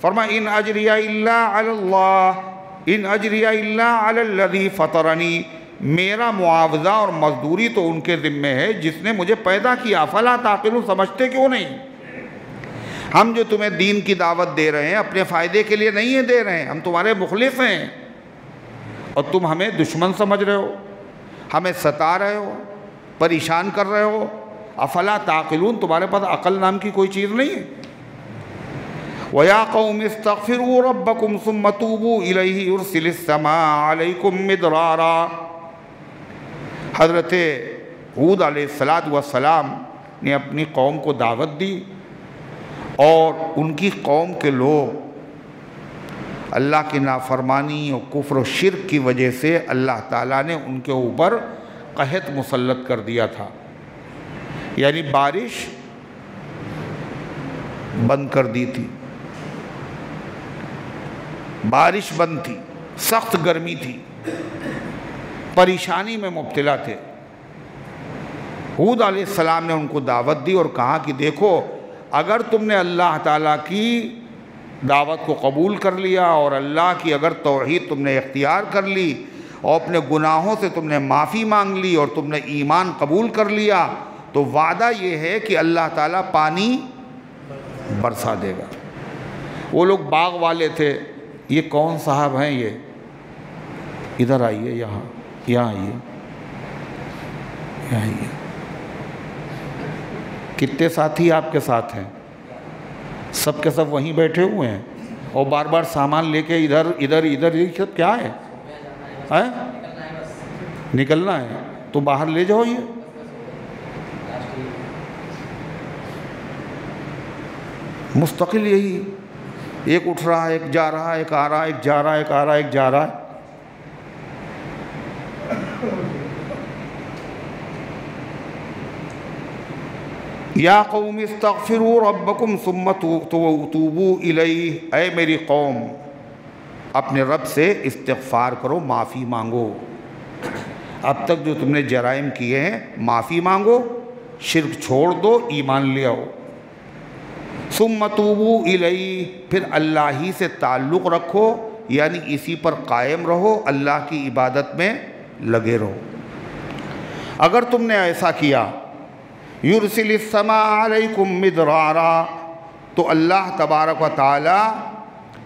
فرمایا ان اجری الا علی اللہ، ان اجری الا علی الذی فطرنی، میرا معاوضہ اور مزدوری تو ان کے ذمے ہے جس نے مجھے پیدا کیا۔ فلا تعقلون، سمجھتے کیوں نہیں؟ ہم جو تمہیں دین کی دعوت دے رہے ہیں اپنے فائدے کے لیے نہیں دے رہے ہیں، ہم تمہارے مخلص ہیں، اور تم ہمیں دشمن سمجھ رہے ہو، ہمیں ستا رہے ہو، پریشان کر رہے ہو۔ افلا تعقلون، تمہارے پاس عقل نام کی کوئی چیز نہیں ہے۔ وَيَا قَوْمِ اسْتَغْفِرُوا رَبَّكُمْ ثُمَّ تُوبُوا إِلَيْهِ يُرْسِلِ السَّمَاءَ عَلَيْكُمْ مِدْرَارًا۔ حضرت ہود علیہ السلام نے اپنی قوم کو دعوت دی، اور ان کی قوم کے لوگ اللہ کی نافرمانی اور کفر و شرک کی وجہ سے اللہ تعالیٰ نے ان کے اوپر قحط مسلط کر دیا تھا، یعنی بارش بند کر دی تھی، بارش بند تھی، سخت گرمی تھی، پریشانی میں مبتلا تھے۔ ہود علیہ السلام نے ان کو دعوت دی اور کہا کہ دیکھو، اگر تم نے اللہ تعالیٰ کی دعوت کو قبول کر لیا اور اللہ کی اگر توحید تم نے اختیار کر لی اور اپنے گناہوں سے تم نے معافی مانگ لی اور تم نے ایمان قبول کر لیا، تو وعدہ یہ ہے کہ اللہ تعالیٰ پانی برسا دے گا۔ وہ لوگ باغ والے تھے، یہ کون صاحب ہیں؟ یہ ادھر آئیے، یہاں آئیے، یہاں آئیے۔ کتنے ساتھی آپ کے ساتھ ہیں؟ سب کے سب وہیں بیٹھے ہوئے ہیں، اور بار بار سامان لے کے ادھر یہ سب کیا ہے؟ نکلنا ہے تو باہر لے جاؤ۔ یہ مستقل یہی ایک اٹھ رہا ہے، ایک جا رہا ہے، ایک آ رہا ہے، ایک جا رہا ہے، ایک آ رہا ہے، ایک جا رہا ہے۔ یا قوم استغفروا ربکم ثم توبوا الیہ، اے میری قوم اپنے رب سے استغفار کرو، معافی مانگو۔ اب تک جو تم نے جرائم کیے ہیں معافی مانگو، شرک چھوڑ دو، ایمان لے آؤ۔ ثم توبوا الیہ، پھر اللہ ہی سے تعلق رکھو، یعنی اسی پر قائم رہو، اللہ کی عبادت میں لگے رہو۔ اگر تم نے ایسا کیا، یرسل السماء علیکم مدرارا، تو اللہ تبارک و تعالی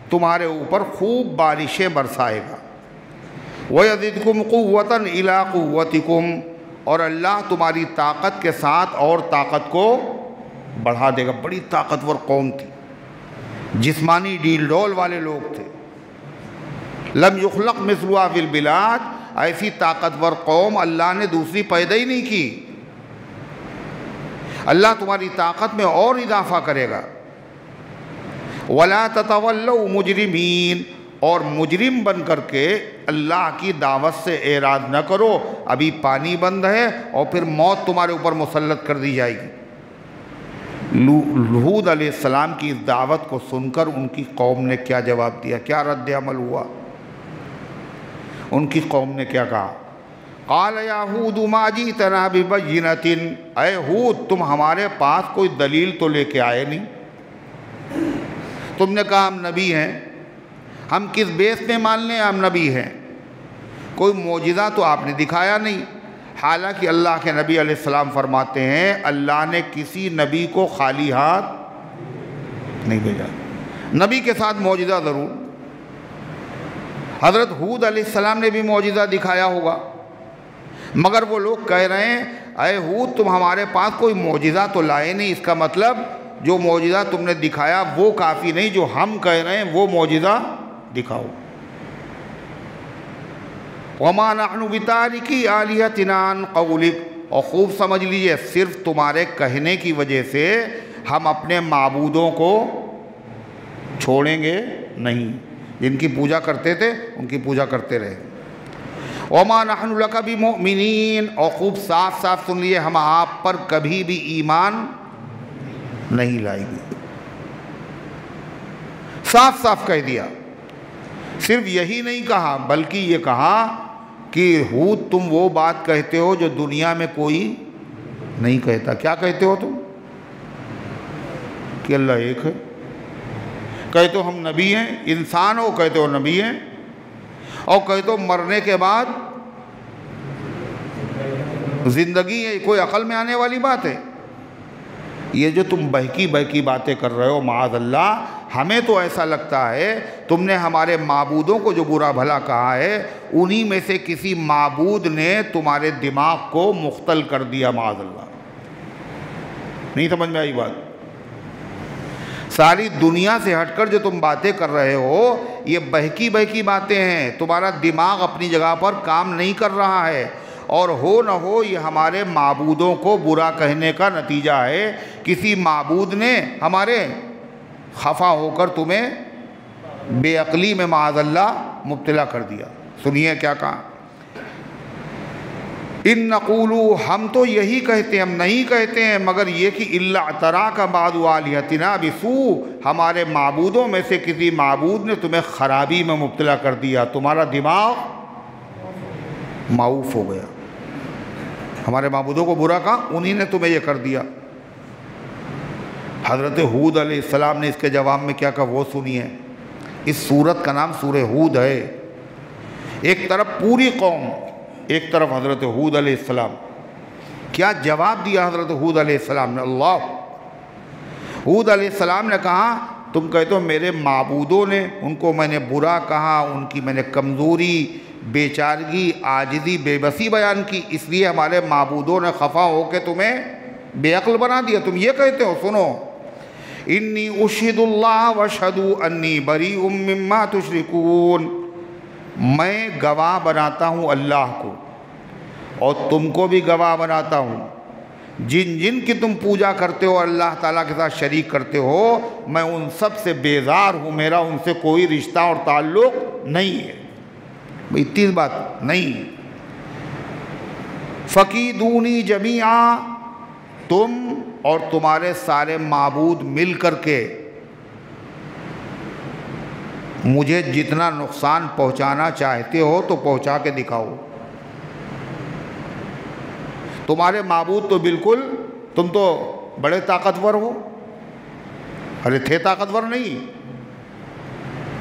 تمہارے اوپر خوب بارشیں برسائے گا۔ وَيَزِدْكُمْ قُوَّةً إِلَىٰ قُوَّتِكُمْ، اور اللہ تمہاری طاقت کے ساتھ اور طاقت کو بڑھا دے گا۔ بڑی طاقتور قوم تھی، جسمانی ڈیل ڈول والے لوگ تھے۔ لم یخلق مثلها فی البلاد، ایسی طاقتور قوم اللہ نے دوسری پیدا ہی نہیں کی۔ اللہ تمہاری طاقت میں اور اضافہ کرے گا۔ وَلَا تَتَوَلَّوْا مُجْرِمِينَ، اور مجرم بن کر کے اللہ کی دعوت سے اعراض نہ کرو، ابھی پانی بند ہے اور پھر موت تمہارے اوپر مسلط کر دی جائے گی۔ ہود علیہ السلام کی اس دعوت کو سن کر ان کی قوم نے کیا جواب دیا، کیا رد عمل ہوا؟ ان کی قوم نے کیا کہا؟ قال یا ہود ما جئتنا ببینۃ، اے ہود تم ہمارے پاس کوئی دلیل تو لے کے آئے نہیں، تم نے کہا ہم نبی ہیں، ہم کس بیس پہ مان لیں ہم نبی ہیں؟ کوئی معجزہ تو آپ نے دکھایا نہیں۔ حالانکہ اللہ کے نبی علیہ السلام فرماتے ہیں اللہ نے کسی نبی کو خالی ہاتھ نہیں بھیجا، نبی کے ساتھ معجزہ ضرور۔ حضرت ہود علیہ السلام نے بھی معجزہ دکھایا ہوگا، مگر وہ لوگ کہہ رہے ہیں اے ہود تم ہمارے پاس کوئی معجزہ تو لائے نہیں، اس کا مطلب جو معجزہ تم نے دکھایا وہ کافی نہیں، جو ہم کہہ رہے ہیں وہ معجزہ دکھاؤ۔ وَمَا نَحْنُ بِتَارِكِي آلِهَتِنَا عَنْ قَوْلِكَ، اور خوب سمجھ لیجئے صرف تمہارے کہنے کی وجہ سے ہم اپنے معبودوں کو چھوڑیں گے نہیں، جن کی پوجا کرتے تھے ان کی پوجا کرتے رہے۔ وَمَا نَحْنُ لَكَ بِمُؤْمِنِينَ، اور خوب صاف صاف سن لیے ہم آپ پر کبھی بھی ایمان نہیں لائیں گے۔ صاف صاف کہہ دیا، صرف یہی نہیں کہا بلکہ یہ کہا کہ ہود تم وہ بات کہتے ہو جو دنیا میں کوئی نہیں کہتا۔ کیا کہتے ہو تم؟ کہ اللہ ایک ہے، کہتے ہو ہم نبی ہیں، انسان ہو کہتے ہو نبی ہیں، اور کہتے ہو مرنے کے بعد زندگی ہے، کوئی عقل میں آنے والی بات ہے؟ یہ جو تم بہکی بہکی باتیں کر رہے ہو معاذ اللہ، ہمیں تو ایسا لگتا ہے تم نے ہمارے معبودوں کو جو برا بھلا کہا ہے انہی میں سے کسی معبود نے تمہارے دماغ کو مختل کر دیا معاذ اللہ۔ نہیں سمجھ میں آئی بات؟ ساری دنیا سے ہٹ کر جو تم باتیں کر رہے ہو یہ بہکی بہکی باتیں ہیں، تمہارا دماغ اپنی جگہ پر کام نہیں کر رہا ہے، اور ہو نہ ہو یہ ہمارے معبودوں کو برا کہنے کا نتیجہ ہے۔ کسی معبود نے ہمارے خفا ہو کر تمہیں بے عقلی میں معاذ اللہ مبتلا کر دیا۔ سنیے کیا کہا، ان نقولو، ہم تو یہی کہتے ہیں، ہم نہیں کہتے ہیں مگر یہ کہ الا اعتراک بعض آلہتنا بسوء، ہمارے معبودوں میں سے کسی معبود نے تمہیں خرابی میں مبتلا کر دیا، تمہارا دماغ معوف ہو گیا، ہمارے معبودوں کو برا کہا انہی نے تمہیں یہ کر دیا۔ حضرت ہود علیہ السلام نے اس کے جواب میں کیا کہا وہ سنیے۔ اس سورت کا نام سورہ ہود ہے۔ ایک طرف پوری قوم، ایک طرف حضرت ہود علیہ السلام، کیا جواب دیا حضرت ہود علیہ السلام نے؟ اللہ، ہود علیہ السلام نے کہا تم کہتے ہو میرے معبودوں نے، ان کو میں نے برا کہا، ان کی میں نے کمزوری، بیچارگی، عاجزی، بے بسی بیان کی، اس لیے ہمارے معبودوں نے خفا ہو کے تمہیں بے عقل بنا دیا، تم یہ کہتے ہو۔ سنو، انی اشہد اللہ واشہدوا انی بریء مما تشرکون، میں گواہ بناتا ہوں اللہ کو اور تم کو بھی گواہ بناتا ہوں، جن جن کی تم پوجا کرتے ہو اللہ تعالیٰ کے ساتھ شریک کرتے ہو، میں ان سب سے بیزار ہوں، میرا ان سے کوئی رشتہ اور تعلق نہیں ہے۔ اتنی بات نہیں، فَكِيدُونِي جَمِيعًا، تم اور تمہارے سارے معبود مل کر کے مجھے جتنا نقصان پہنچانا چاہتے ہو تو پہنچا کے دکھاؤ۔ تمہارے معبود تو بالکل، تم تو بڑے طاقتور ہو، ارے تھے طاقتور نہیں،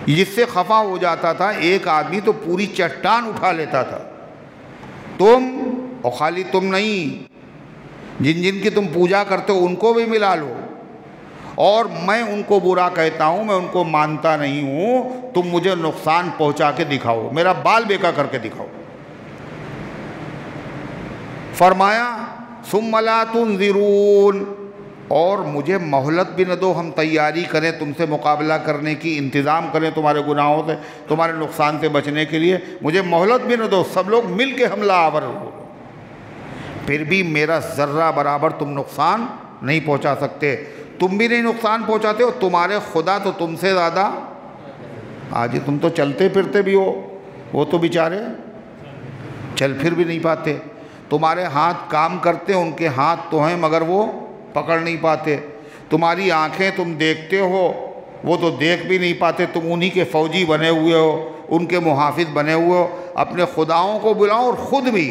جس سے خفا ہو جاتا تھا ایک آدمی تو پوری چٹان اٹھا لیتا تھا، تم اور خالی تم نہیں، جن جن کی تم پوجا کرتے ہو ان کو بھی ملا لو، اور میں ان کو برا کہتا ہوں، میں ان کو مانتا نہیں ہوں، تم مجھے نقصان پہنچا کے دکھاؤ، میرا بال بیکا کر کے دکھاؤ۔ فرمایا ثم لا تنظرون، اور مجھے مہلت بھی نہ دو، ہم تیاری کریں تم سے مقابلہ کرنے کی، انتظام کریں تمہارے گناہوں سے، تمہارے نقصان سے بچنے کے لیے، مجھے مہلت بھی نہ دو، سب لوگ مل کے حملہ آور ہو، پھر بھی میرا ذرہ برابر تم نقصان نہیں پہنچا سکتے۔ تم بھی نہیں نقصان پہنچاتے ہو، تمہارے خدا تو تم سے زیادہ، آج تم تو چلتے پھرتے بھی ہو، وہ تو بیچارے چل پھر بھی نہیں پاتے، تمہارے ہاتھ کام کرتے، ان کے ہاتھ تو ہیں مگر وہ پکڑ نہیں پاتے، تمہاری آنکھیں تم دیکھتے ہو، وہ تو دیکھ بھی نہیں پاتے، تم انہی کے فوجی بنے ہوئے ہو، ان کے محافظ بنے ہوئے ہو، اپنے خداؤں کو بلاؤ اور خود بھی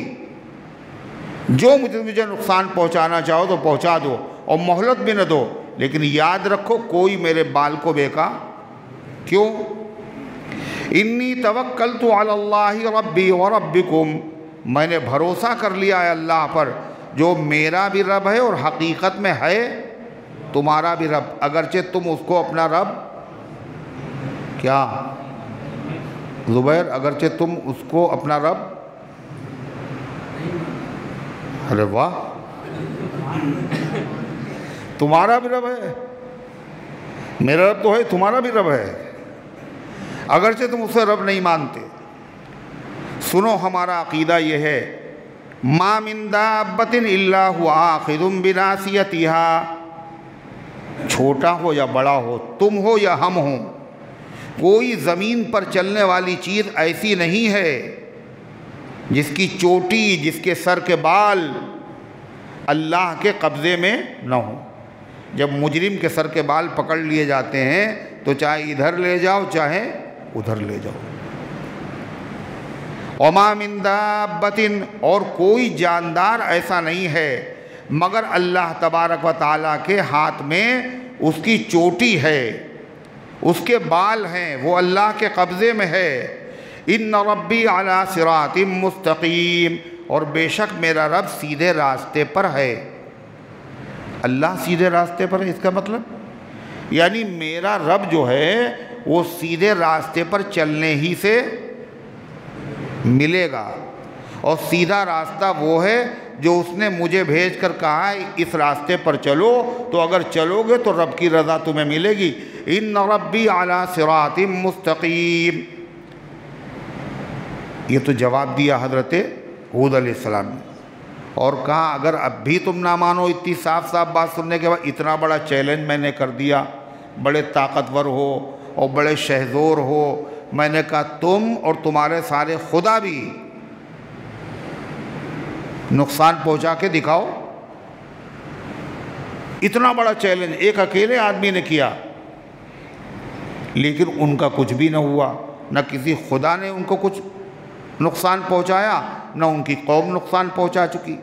جو مجھے نقصان پہنچانا چاہو تو پہنچا دو اور مہلت بھی نہ دو، لیکن یاد رکھو کوئی میرے بال کو بیکا کیوں؟ انی توکلت علی اللہ ربی وربکم، میں نے بھروسہ کر لیا ہے اللہ پر جو میرا بھی رب ہے اور حقیقت میں ہے تمہارا بھی رب، اگرچہ تم اس کو اپنا رب کیا زبیر، اگرچہ تم اس کو اپنا رب، ارے واہ، تمہارا بھی رب ہے، میرا رب تو ہے، تمہارا بھی رب ہے، اگرچہ تم اسے رب نہیں مانتے۔ سنو ہمارا عقیدہ یہ ہے، ما من دابۃ الا هو آخذ بناصیتها، چھوٹا ہو یا بڑا ہو، تم ہو یا ہم ہوں، کوئی زمین پر چلنے والی چیز ایسی نہیں ہے جس کی چوٹی، جس کے سر کے بال اللہ کے قبضے میں نہ ہوں۔ جب مجرم کے سر کے بال پکڑ لیے جاتے ہیں تو چاہے ادھر لے جاؤ چاہے ادھر لے جاؤ۔ وما من دابۃ، اور کوئی جاندار ایسا نہیں ہے مگر اللہ تبارک و تعالیٰ کے ہاتھ میں اس کی چوٹی ہے، اس کے بال ہیں، وہ اللہ کے قبضے میں ہے۔ ان ربی علی صراط مستقیم، اور بے شک میرا رب سیدھے راستے پر ہے۔ اللہ سیدھے راستے پر ہے، اس کا مطلب یعنی میرا رب جو ہے وہ سیدھے راستے پر چلنے ہی سے ملے گا، اور سیدھا راستہ وہ ہے جو اس نے مجھے بھیج کر کہا ہے اس راستے پر چلو، تو اگر چلو گے تو رب کی رضا تمہیں ملے گی۔ ان ربی علی صراط مستقیم، یہ تو جواب دیا حضرت ہود علیہ السلام نے، اور کہا اگر اب بھی تم نہ مانو، اتنی صاف صاف بات سننے کے بعد، اتنا بڑا چیلنج میں نے کر دیا، بڑے طاقتور ہو اور بڑے شہزور ہو، میں نے کہا تم اور تمہارے سارے خدا بھی نقصان پہنچا کے دکھاؤ۔ اتنا بڑا چیلنج ایک اکیلے آدمی نے کیا، لیکن ان کا کچھ بھی نہ ہوا، نہ کسی خدا نے ان کو کچھ نقصان پہنچایا، نہ ان کی قوم نقصان پہنچا چکی۔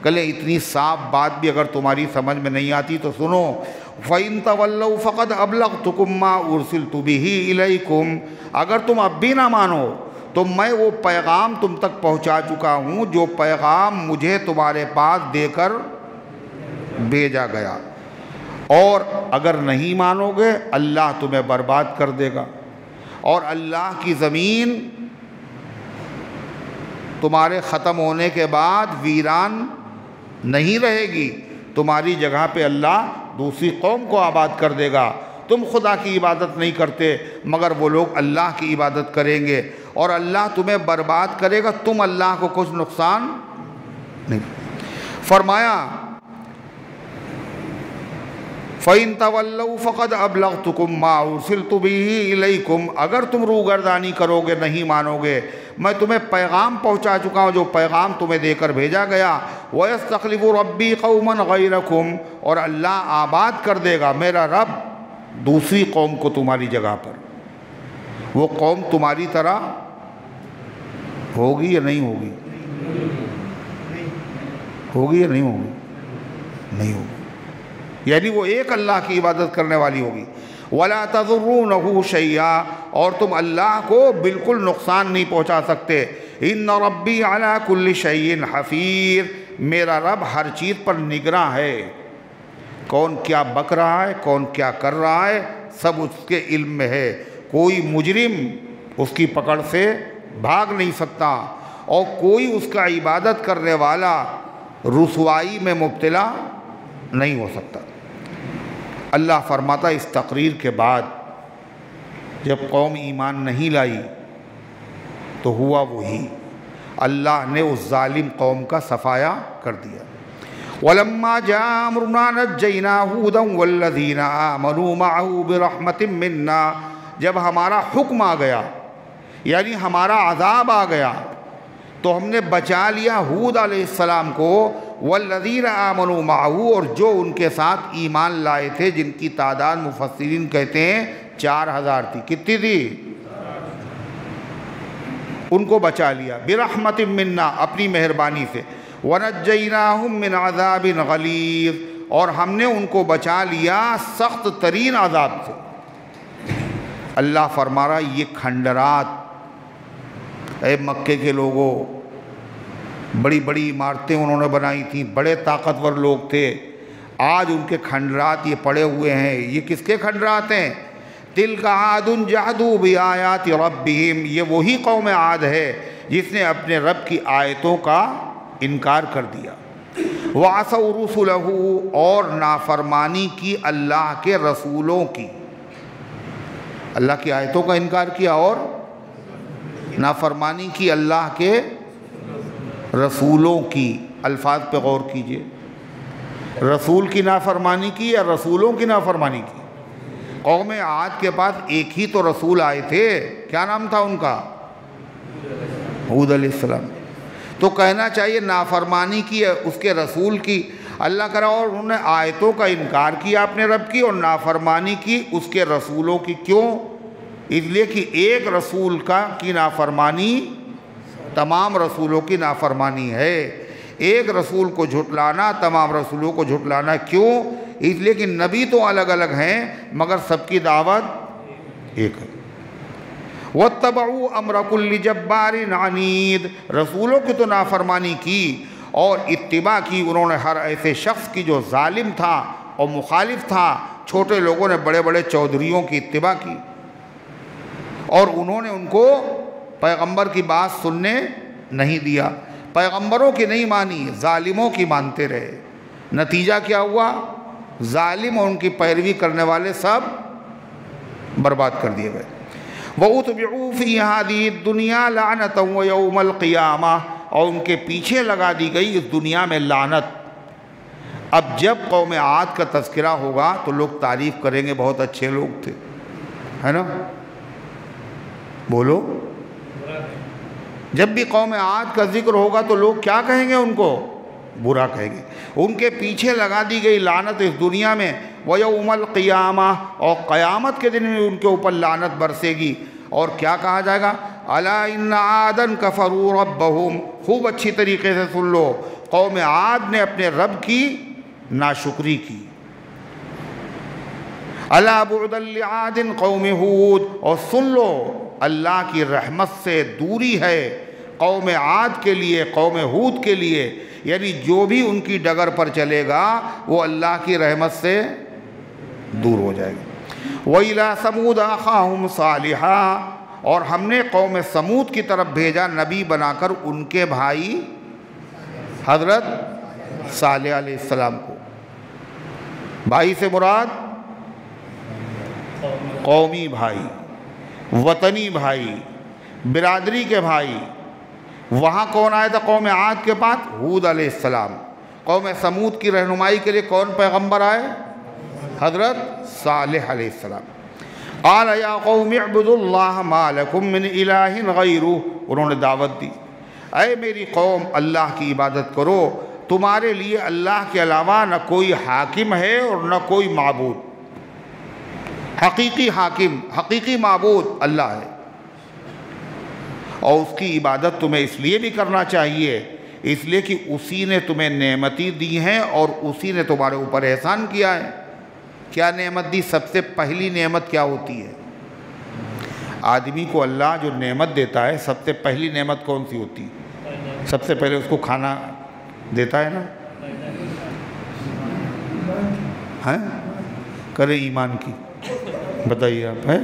کہلے اتنی صاف بات بھی اگر تمہاری سمجھ میں نہیں آتی تو سنو، فَإِن تَوَلَّوْا فَقَدْ أَبْلَغْتُكُمْ مَا أُرْسِلْتُ بِهِ إِلَيْكُمْ، اگر تم اب بھی نہ مانو تو میں وہ پیغام تم تک پہنچا چکا ہوں جو پیغام مجھے تمہارے پاس دے کر بھیجا گیا، اور اگر نہیں مانو گے اللہ تمہیں برباد کر دے گا، اور اللہ کی زمین تمہارے ختم ہونے کے بعد ویران نہیں رہے گی، تمہاری جگہ پہ اللہ دوسری قوم کو آباد کر دے گا۔ تم خدا کی عبادت نہیں کرتے مگر وہ لوگ اللہ کی عبادت کریں گے، اور اللہ تمہیں برباد کرے گا، تم اللہ کو کچھ نقصان نہیں۔ فرمایا فَإِن تَوَلَّوْا فَقَدْ أَبْلَغْتُكُمْ مَا أُرْسِلْتُ بِهِ إِلَيْكُمْ، اگر تم روگردانی کرو گے، نہیں مانو گے، میں تمہیں پیغام پہنچا چکا ہوں جو پیغام تمہیں دے کر بھیجا گیا۔ وَيَسْتَخْلِفُ رَبِّي قَوْمًا غَيْرَكُمْ، اور اللہ آباد کر دے گا میرا رب دوسری قوم کو تمہاری جگہ پر، وہ قوم تمہاری طرح ہوگی یا نہیں ہوگی؟ ہوگی یا نہیں ہوگی؟ نہیں ہوگی، یعنی وہ ایک اللہ کی عبادت کرنے والی ہوگی۔ وَلَا تَضُرُّونَهُ شَيْئًا، اور تم اللہ کو بالکل نقصان نہیں پہنچا سکتے۔ إِنَّ رَبِّي عَلَىٰ كُلِّ شَيْءٍ حَفِيظٌ، میرا رب ہر چیز پر نگراں ہے، کون کیا بک رہا ہے، کون کیا کر رہا ہے، سب اس کے علم میں ہے۔ کوئی مجرم اس کی پکڑ سے بھاگ نہیں سکتا، اور کوئی اس کا عبادت کرنے والا رسوائی میں مبتلا نہیں ہو سکتا۔ اللہ فرماتا اس تقریر کے بعد جب قوم ایمان نہیں لائی تو ہوا وہی، اللہ نے اس ظالم قوم کا صفایا کر دیا۔ وَلَمَّا جَاءَ أَمْرُنَا نَجَّيْنَا هُودًا وَالَّذِينَ آمَنُوا مَعَهُ بِرَحْمَةٍ مِّنَّا، جب ہمارا حکم آ گیا یعنی ہمارا عذاب آ گیا تو ہم نے بچا لیا ہود علیہ السلام کو، والذین آمنوا معہ، اور جو ان کے ساتھ ایمان لائے تھے، جن کی تعداد مفسرین کہتے ہیں 4000 تھی۔ کتنی تھی؟ ان کو بچا لیا، برحمت منا، اپنی مہربانی سے۔ وَنَجَّيْنَاهُمْ مِنْ عَذَابٍ غَلِيظٍ، اور ہم نے ان کو بچا لیا سخت ترین عذاب سے۔ اللہ فرما رہا یہ کھنڈرات، اے مکے کے لوگوں، بڑی بڑی عمارتیں انہوں نے بنائی تھیں، بڑے طاقتور لوگ تھے، آج ان کے کھنڈرات یہ پڑے ہوئے ہیں۔ یہ کس کے کھنڈرات ہیں؟ تِلْكَ عَادٌ جَحَدُوا بِآيَاتِ رَبِّهِمْ، یہ وہی قوم عاد ہے جس نے اپنے رب کی آیتوں کا انکار کر دیا۔ وَعَصَوْا رُسُلَهُ، اور نافرمانی کی اللہ کے رسولوں کی، اللہ کی آیتوں کا انکار کیا اور نافرمانی کی اللہ کے رسولوں کی۔ الفاظ پہ غور کیجئے، رسول کی نافرمانی کی یا رسولوں کی نافرمانی کی؟ قوم عاد کے پاس ایک ہی تو رسول آئے تھے، کیا نام تھا ان کا؟ ہود علیہ السلام۔ تو کہنا چاہیے نافرمانی کی اس کے رسول کی، اللہ کرا، اور انہوں نے آیتوں کا انکار کیا اپنے رب کی اور نافرمانی کی اس کے رسولوں کی۔ کیوں؟ اس لیے کہ ایک رسول کی نافرمانی تمام رسولوں کی نافرمانی ہے، ایک رسول کو جھٹلانا تمام رسولوں کو جھٹلانا۔ کیوں؟ اس لیے کہ نبی تو الگ الگ ہیں مگر سب کی دعوت ایک ہے۔ وَاتَّبَعُوا أَمْرَ كُلِّ جَبَّارٍ عَنِيدٍ، رسولوں کی تو نافرمانی کی اور اتباع کی انہوں نے ہر ایسے شخص کی جو ظالم تھا اور مخالف تھا۔ چھوٹے لوگوں نے بڑے بڑے چودھریوں کی اتباع کی اور انہوں نے ان کو پیغمبر کی بات سننے نہیں دیا، پیغمبروں کی نہیں مانی، ظالموں کی مانتے رہے۔ نتیجہ کیا ہوا؟ ظالم اور ان کی پیروی کرنے والے سب برباد کر دیے گئے۔ وَأُتْبِعُوا فِي هَذِهِ الدُّنْيَا لَعْنَةً وَيَوْمَ الْقِيَامَةِ، اور ان کے پیچھے لگا دی گئی اس دنیا میں لعنت۔ اب جب قوم عاد کا تذکرہ ہوگا تو لوگ تعریف کریں گے بہت اچھے لوگ تھے، ہے نا؟ بولو، جب بھی قوم عاد کا ذکر ہوگا تو لوگ کیا کہیں گے؟ ان کو برا کہیں گے۔ ان کے پیچھے لگا دی گئی لعنت اس دنیا میں، وَيَوْمَ الْقِيَامَةِ، اور قیامت کے دن میں ان کے اوپر لعنت برسے گی۔ اور کیا کہا جائے گا؟ أَلَا إِنَّ عَادًا كَفَرُوا رَبَّهُمْ، خوب اچھی طریقے سے سن لو، قوم عاد نے اپنے رب کی ناشکری کی۔ أَلَا بُعْدًا لِعَادٍ قَوْمِ هُودٍ، اور سن لو اللہ کی رحمت سے دوری ہے قوم عاد کے لیے، قوم ہود کے لیے، یعنی جو بھی ان کی ڈگر پر چلے گا وہ اللہ کی رحمت سے دور ہو جائے گا۔ وَإِلَىٰ ثَمُودَ أَخَاهُمْ صَالِحًا، اور ہم نے قوم سمود کی طرف بھیجا نبی بنا کر ان کے بھائی حضرت صالح علیہ السلام کو۔ بھائی سے مراد قومی بھائی، وطنی بھائی، برادری کے بھائی۔ وہاں کون آیا تھا قوم عاد کے پاس؟ ہود علیہ السلام۔ قوم سمود کی رہنمائی کے لیے کون پیغمبر آئے؟ حضرت صالح علیہ السلام۔ قال یا قوم اعبدوا اللہ ما لکم من الہ غیرہ، انہوں نے دعوت دی، اے میری قوم اللہ کی عبادت کرو، تمہارے لیے اللہ کے علاوہ نہ کوئی حاکم ہے اور نہ کوئی معبود۔ حقیقی حاکم، حقیقی معبود اللہ ہے، اور اس کی عبادت تمہیں اس لیے بھی کرنا چاہیے اس لیے کہ اسی نے تمہیں نعمتیں دی ہیں اور اسی نے تمہارے اوپر احسان کیا ہے۔ کیا نعمت دی؟ سب سے پہلی نعمت کیا ہوتی ہے؟ آدمی کو اللہ جو نعمت دیتا ہے سب سے پہلی نعمت کون سی ہوتی ہے؟ سب سے پہلے اس کو کھانا دیتا ہے نا؟ ہیں؟ کرے ایمان کی بتائیے آپ، ہے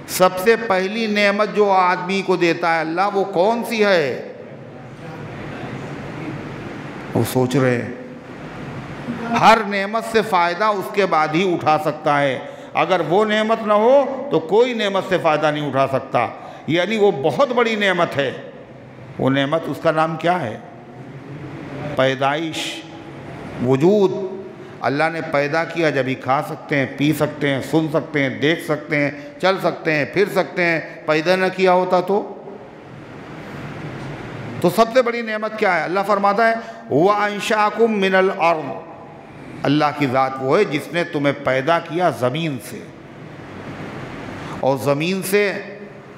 سب سے پہلی نعمت جو آدمی کو دیتا ہے اللہ، وہ کون سی ہے؟ وہ سوچ رہے ہیں ہر نعمت سے فائدہ اس کے بعد ہی اٹھا سکتا ہے، اگر وہ نعمت نہ ہو تو کوئی نعمت سے فائدہ نہیں اٹھا سکتا، یعنی وہ بہت بڑی نعمت ہے۔ وہ نعمت اس کا نام کیا ہے؟ پیدائش، وجود۔ اللہ نے پیدا کیا جب ہی کھا سکتے ہیں، پی سکتے ہیں، سن سکتے ہیں، دیکھ سکتے ہیں، چل سکتے ہیں، پھر سکتے ہیں۔ پیدا نہ کیا ہوتا تو سب سے بڑی نعمت کیا ہے؟ اللہ فرماتا ہے وَأَنشَأَكُم مِّنَ الْأَرْضِ، اللہ کی ذات وہ ہے جس نے تمہیں پیدا کیا زمین سے، اور زمین سے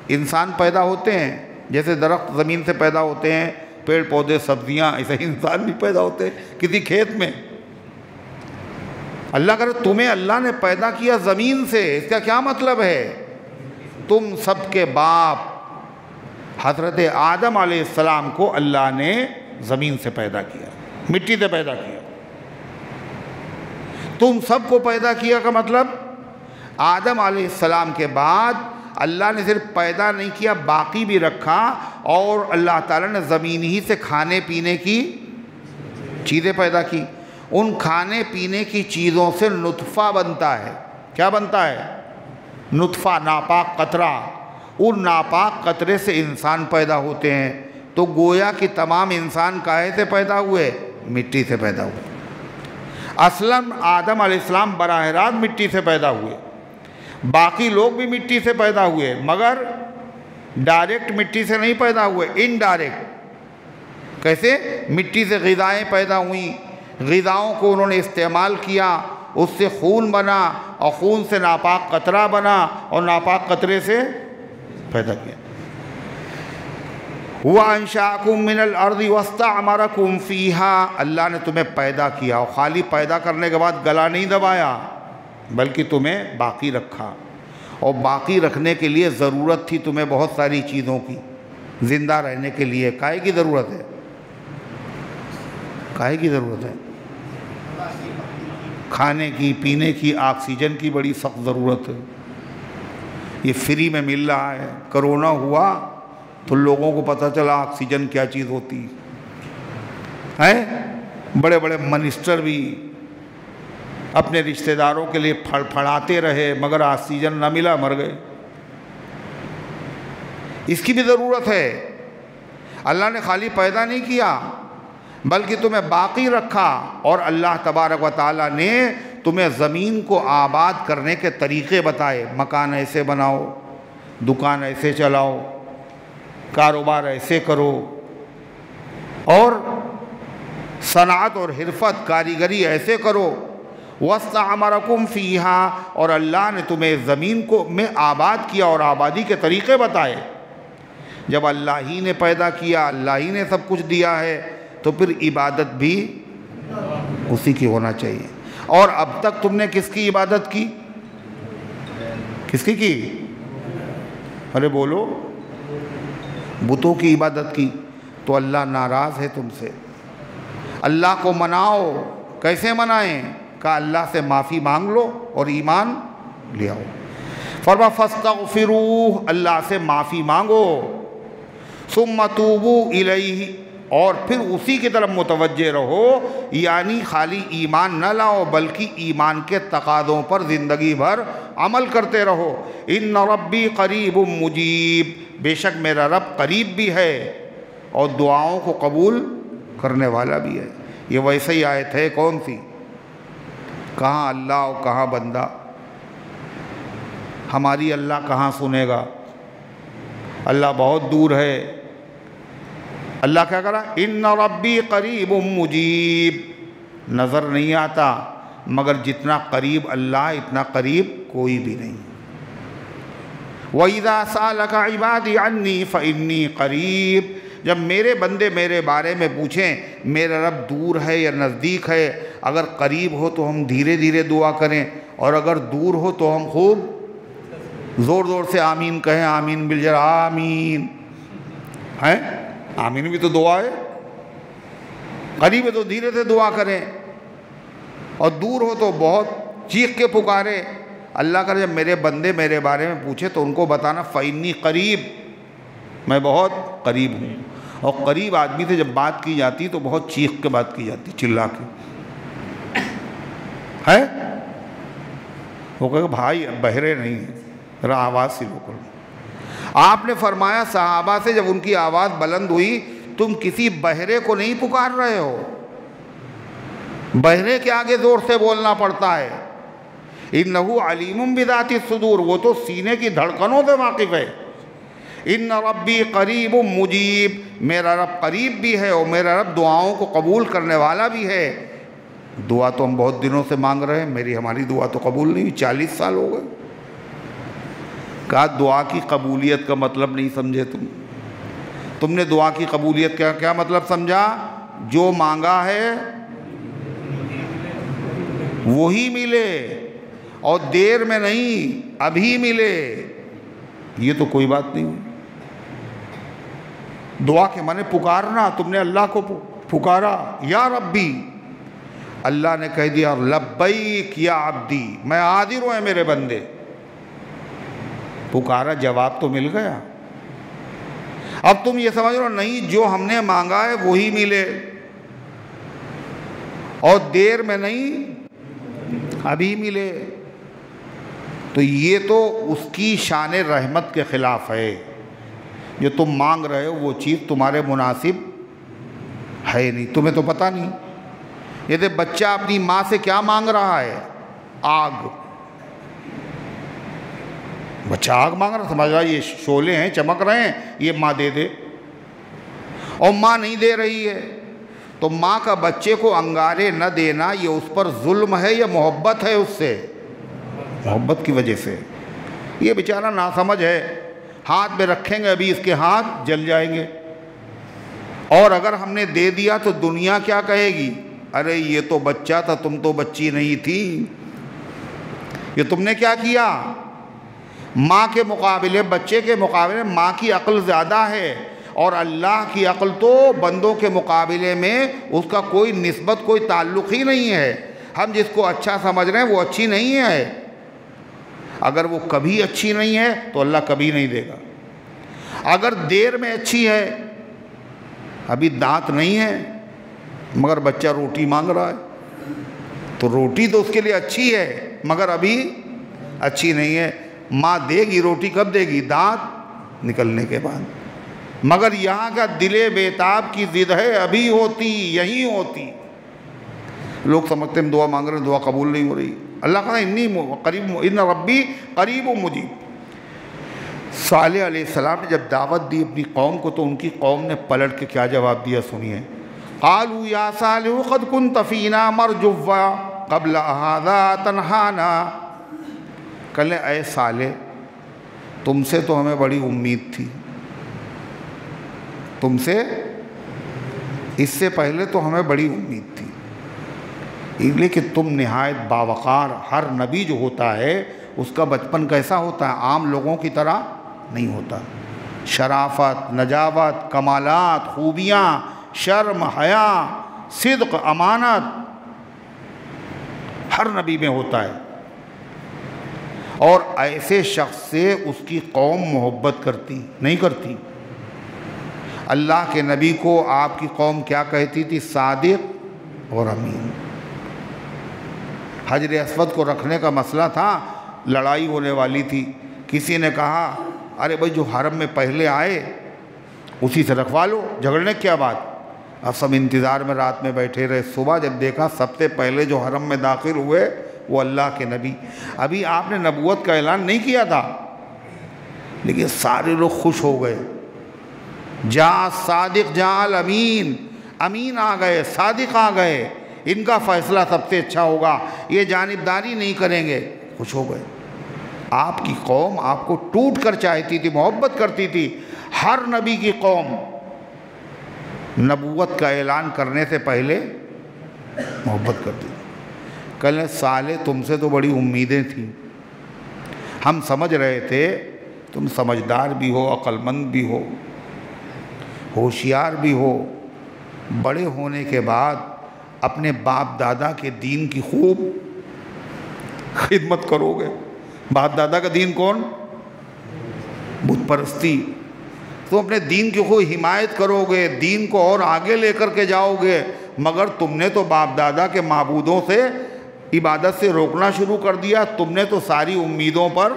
انسان پیدا ہوتے ہیں، جیسے درخت زمین سے پیدا ہوتے ہیں، پیڑ پودے سبزیاں، ایسے انسان نہیں پیدا ہوتے کسی کھیت میں۔ اللہ کرے تمہیں اللہ نے پیدا کیا زمین سے، اس کا کیا مطلب ہے؟ تم سب کے باپ حضرت آدم علیہ السلام کو اللہ نے زمین سے پیدا کیا، مٹی سے پیدا کیا۔ تم سب کو پیدا کیا کا مطلب آدم علیہ السلام کے بعد اللہ نے صرف پیدا نہیں کیا، باقی بھی رکھا، اور اللہ تعالیٰ نے زمین ہی سے کھانے پینے کی چیزیں پیدا کی۔ ان کھانے پینے کی چیزوں سے نطفہ بنتا ہے۔ کیا بنتا ہے؟ نطفہ، ناپاک قطرہ۔ ان ناپاک قطرے سے انسان پیدا ہوتے ہیں۔ تو گویا کہ تمام انسان کاہے سے پیدا ہوئے؟ مٹی سے پیدا ہوئے۔ اصلاً آدم علیہ السلام براہ راست مٹی سے پیدا ہوئے، باقی لوگ بھی مٹی سے پیدا ہوئے، مگر ڈائریکٹ مٹی سے نہیں پیدا ہوئے، انڈائریکٹ۔ کیسے؟ مٹی سے غذائیں پیدا ہوئیں، غذاؤں کو انہوں نے استعمال کیا، اس سے خون بنا، اور خون سے ناپاک قطرہ بنا، اور ناپاک قطرے سے پیدا کیا۔ هُوَ أَنشَأَكُم مِّنَ الْأَرْضِ وَاسْتَعْمَرَكُم فِيهَا، اللہ نے تمہیں پیدا کیا، اور خالی پیدا کرنے کے بعد گلا نہیں دبایا، بلکہ تمہیں باقی رکھا۔ اور باقی رکھنے کے لیے ضرورت تھی تمہیں بہت ساری چیزوں کی زندہ رہنے کے لیے۔ کائے کی ضرورت ہے؟ کائے کی ضرورت ہے؟ کھانے کی، پینے کی، آکسیجن کی بڑی سخت ضرورت ہے۔ یہ فری میں مل رہا ہے۔ کرونا ہوا تو لوگوں کو پتہ چلا آکسیجن کیا چیز ہوتی ہے۔ بڑے بڑے منسٹر بھی اپنے رشتہ داروں کے لیے پھڑپھڑاتے رہے، مگر آکسیجن نہ ملا، مر گئے۔ اس کی بھی ضرورت ہے۔ اللہ نے خالی پیدا نہیں کیا بلکہ تمہیں باقی رکھا، اور اللہ تبارک و تعالیٰ نے تمہیں زمین کو آباد کرنے کے طریقے بتائے۔ مکان ایسے بناؤ، دکان ایسے چلاؤ، کاروبار ایسے کرو، اور صنعت اور حرفت کاریگری ایسے کرو۔ وَاسْتَعْمَرَكُمْ فِيهَا، اور اللہ نے تمہیں زمین کو میں آباد کیا اور آبادی کے طریقے بتائے۔ جب اللہ ہی نے پیدا کیا، اللہ ہی نے سب کچھ دیا ہے، تو پھر عبادت بھی اسی کی ہونا چاہیے۔ اور اب تک تم نے کس کی عبادت کی؟ کس کی؟ ارے بولو، بتوں کی عبادت کی، تو اللہ ناراض ہے تم سے۔ اللہ کو مناؤ۔ کیسے منائیں؟ کہا اللہ سے معافی مانگ لو اور ایمان لے آؤ۔ فرما فاستغفروہ، اللہ سے معافی مانگو، ثم توبوا الیہ، اور پھر اسی کی طرف متوجہ رہو، یعنی خالی ایمان نہ لاؤ بلکہ ایمان کے تقاضوں پر زندگی بھر عمل کرتے رہو۔ ان ربی قریب مجیب، بے شک میرا رب قریب بھی ہے اور دعاؤں کو قبول کرنے والا بھی ہے۔ یہ ویسے ہی آیت ہے، کون سی؟ کہاں اللہ اور کہاں بندہ؟ ہماری اللہ کہاں سنے گا؟ اللہ بہت دور ہے۔ اللہ کیا کرا؟ ان ربی قریب مجیب، نظر نہیں آتا مگر جتنا قریب اللہ اتنا قریب کوئی بھی نہیں۔ وَإِذَا سَأَلَكَ عِبَادِي عَنِّي فَإِنِّي قَرِيب، جب میرے بندے میرے بارے میں پوچھیں میرا رب دور ہے یا نزدیک ہے، اگر قریب ہو تو ہم دھیرے دھیرے دعا کریں، اور اگر دور ہو تو ہم خوب زور زور سے آمین کہیں۔ آمین بالجر، آمین ہے، آمین بھی تو دعا ہے۔ قریب ہے تو دھیرے سے دعا کریں، اور دور ہو تو بہت چیخ کے پکارے۔ اللہ کا جب میرے بندے میرے بارے میں پوچھے تو ان کو بتانا فَإِنِّي قریب، میں بہت قریب ہوں۔ اور قریب آدمی سے جب بات کی جاتی تو بہت چیخ کے بات کی جاتی، چلا کے ہے۔ وہ کہے بھائی بہرے نہیں ہیں، ذرا آواز سلو کرو۔ آپ نے فرمایا صحابہ سے جب ان کی آواز بلند ہوئی، تم کسی بہرے کو نہیں پکار رہے ہو، بہرے کے آگے زور سے بولنا پڑتا ہے۔ اِنَّهُ عَلِيمٌ بِذَاتِ الصُّدُورِ، وہ تو سینے کی دھڑکنوں سے واقف ہے۔ ان ربی قریب مجیب، میرا رب قریب بھی ہے اور میرا رب دعاؤں کو قبول کرنے والا بھی ہے۔ دعا تو ہم بہت دنوں سے مانگ رہے ہیں، ہماری دعا تو قبول نہیں ہوئی، 40 سال ہو گئے۔ کہا دعا کی قبولیت کا مطلب نہیں سمجھے تم، تم نے دعا کی قبولیت کا کیا مطلب سمجھا؟ جو مانگا ہے وہی ملے، اور دیر میں نہیں، ابھی ملے، یہ تو کوئی بات نہیں ہوئی۔ دعا کے معنی پکارنا، تم نے اللہ کو پکارا یا ربی، اللہ نے کہہ دیا لبیک یا عبدی، میں حاضر ہوں اے میرے بندے، پکارا، جواب تو مل گیا۔ اب تم یہ سمجھ رہو نہیں، جو ہم نے مانگا ہے وہی ملے، اور دیر میں نہیں، ابھی ملے، تو یہ تو اس کی شان رحمت کے خلاف ہے۔ جو تم مانگ رہے ہو وہ چیز تمہارے مناسب ہے نہیں، تمہیں تو پتہ نہیں۔ یہ بچہ اپنی ماں سے کیا مانگ رہا ہے؟ آگ۔ بچہ آگ مانگ رہا، سمجھ رہا یہ شعلے ہیں، چمک رہے ہیں، یہ ماں دے دے، اور ماں نہیں دے رہی ہے، تو ماں کا بچے کو انگارے نہ دینا یہ اس پر ظلم ہے یا محبت ہے؟ اس سے محبت کی وجہ سے۔ یہ بیچارہ ناسمجھ ہے، ہاتھ میں رکھیں گے ابھی اس کے ہاتھ جل جائیں گے، اور اگر ہم نے دے دیا تو دنیا کیا کہے گی؟ ارے یہ تو بچہ تھا، تم تو بچی نہیں تھی، یہ تم نے کیا کیا؟ ماں کے مقابلے، بچے کے مقابلے ماں کی عقل زیادہ ہے، اور اللہ کی عقل تو بندوں کے مقابلے میں اس کا کوئی نسبت، کوئی تعلق ہی نہیں ہے۔ ہم جس کو اچھا سمجھ رہے ہیں وہ اچھی نہیں ہے، اگر وہ کبھی اچھی نہیں ہے تو اللہ کبھی نہیں دے گا۔ اگر دیر میں اچھی ہے، ابھی دانت نہیں ہے مگر بچہ روٹی مانگ رہا ہے، تو روٹی تو اس کے لیے اچھی ہے مگر ابھی اچھی نہیں ہے۔ ماں دے گی روٹی، کب دے گی؟ دانت نکلنے کے بعد۔ مگر یہاں کا دل بیتاب کی ضد ہے، ابھی ہوتی، یہی ہوتی۔ لوگ سمجھتے ہیں دعا مانگ رہے ہیں، دعا قبول نہیں ہو رہی۔ اللہ کہا ان ربی قریب مجیب۔ صالح علیہ السلام نے جب دعوت دی اپنی قوم کو، تو ان کی قوم نے پلٹ کے کیا جواب دیا سنیے۔ قالوا یا صالح قد كنت فینا مرجوا قبل هذا تنہانا۔ کہنے اے صالح، تم سے تو ہمیں بڑی امید تھی، تم سے اس سے پہلے تو ہمیں بڑی امید تھی، لیکن تم نہایت باوقار۔ ہر نبی جو ہوتا ہے اس کا بچپن کیسا ہوتا ہے؟ عام لوگوں کی طرح نہیں ہوتا۔ شرافت، نجابت، کمالات، خوبیاں، شرم، حیا، صدق، امانت ہر نبی میں ہوتا ہے، اور ایسے شخص سے اس کی قوم محبت کرتی نہیں کرتی۔ اللہ کے نبی کو آپ کی قوم کیا کہتی تھی؟ صادق اور امین۔ حجر اسود کو رکھنے کا مسئلہ تھا، لڑائی ہونے والی تھی، کسی نے کہا ارے بھائی جو حرم میں پہلے آئے اسی سے رکھوا لو، جھگڑنے کیا بات؟ اب سب انتظار میں رات میں بیٹھے رہے، صبح جب دیکھا سب سے پہلے جو حرم میں داخل ہوئے وہ اللہ کے نبی۔ ابھی آپ نے نبوت کا اعلان نہیں کیا تھا، لیکن سارے لوگ خوش ہو گئے۔ جا صادق جا الامین، امین آ گئے، صادق آ گئے، ان کا فیصلہ سب سے اچھا ہوگا، یہ جانبداری نہیں کریں گے، خوش ہو گئے۔ آپ کی قوم آپ کو ٹوٹ کر چاہتی تھی، محبت کرتی تھی۔ ہر نبی کی قوم نبوت کا اعلان کرنے سے پہلے محبت کرتی تھی۔ کہنے صالح تم سے تو بڑی امیدیں تھیں، ہم سمجھ رہے تھے تم سمجھدار بھی ہو، عقل مند بھی ہو، ہوشیار بھی ہو، بڑے ہونے کے بعد اپنے باپ دادا کے دین کی خوب خدمت کرو گے۔ باپ دادا کا دین کون؟ بت پرستی۔ تم اپنے دین کی خوب حمایت کرو گے، دین کو اور آگے لے کر کے جاؤ گے، مگر تم نے تو باپ دادا کے معبودوں سے، عبادت سے روکنا شروع کر دیا، تم نے تو ساری امیدوں پر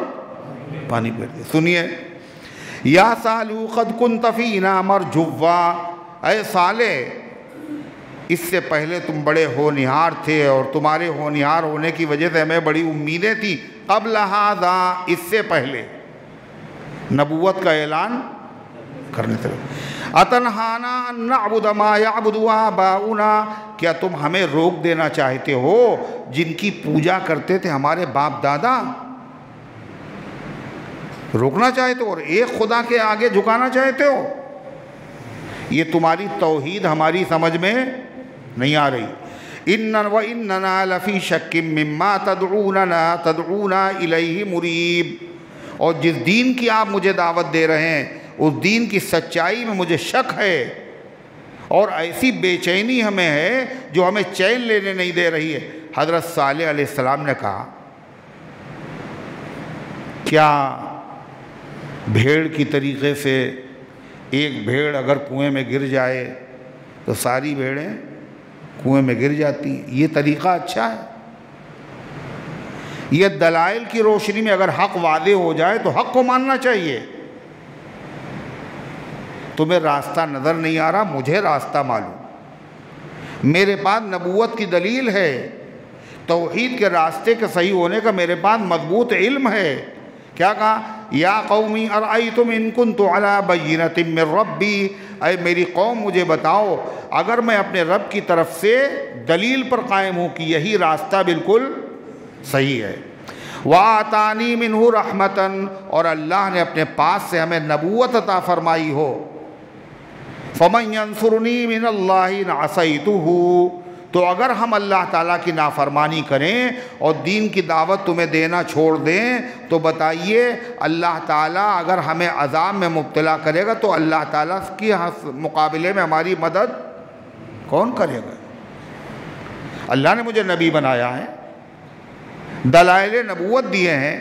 پانی پھیر دیا۔ سنیے، یا صالح قد کنت فینا مرجوا، اے صالح اس سے پہلے تم بڑے ہونہار تھے، اور تمہارے ہونہار ہونے کی وجہ سے ہمیں بڑی امیدیں تھیں۔ قبل ھذا، اس سے پہلے نبوت کا اعلان کرنے سے اتنہانا ان نعبد ما یعبد آباؤنا، کیا تم ہمیں روک دینا چاہتے ہو جن کی پوجا کرتے تھے ہمارے باپ دادا؟ روکنا چاہتے ہو اور ایک خدا کے آگے جھکانا چاہتے ہو؟ یہ تمہاری توحید ہماری سمجھ میں نہیں آ رہی۔ وَإِنَّنَا لَفِي شَكٍّ مِّمَّا تَدْعُونَا إِلَيْهِ مُرِيبٍ، اور جس دین کی آپ مجھے دعوت دے رہے ہیں اس دین کی سچائی میں مجھے شک ہے، اور ایسی بے چینی ہمیں ہے جو ہمیں چین لینے نہیں دے رہی ہے۔ حضرت صالح علیہ السلام نے کہا کیا بھیڑ کی طریقے سے ایک بھیڑ اگر کنویں میں گر جائے تو ساری بھیڑیں کنویں میں گر جاتی ہیں؟ یہ طریقہ اچھا ہے؟ یہ دلائل کی روشنی میں اگر حق واضح ہو جائے تو حق کو ماننا چاہیے۔ تمہیں راستہ نظر نہیں آ رہا، مجھے راستہ معلوم، میرے پاس نبوت کی دلیل ہے، توحید کے راستے کے صحیح ہونے کا میرے پاس مضبوط علم ہے۔ کیا کہا؟ یا قومی ارأیتم ان کنت علی بینۃ من ربی، اے میری قوم مجھے بتاؤ اگر میں اپنے رب کی طرف سے دلیل پر قائم ہوں کہ یہی راستہ بالکل صحیح ہے، وآتانی منہ رحمتاً، اور اللہ نے اپنے پاس سے ہمیں نبوت عطا فرمائی ہو، فمن ینصرنی من اللہ ان عصیتہ، تو اگر ہم اللہ تعالیٰ کی نافرمانی کریں اور دین کی دعوت تمہیں دینا چھوڑ دیں تو بتائیے اللہ تعالیٰ اگر ہمیں عذاب میں مبتلا کرے گا تو اللہ تعالیٰ کی مقابلے میں ہماری مدد کون کرے گا؟ اللہ نے مجھے نبی بنایا ہے، دلائل نبوت دیے ہیں،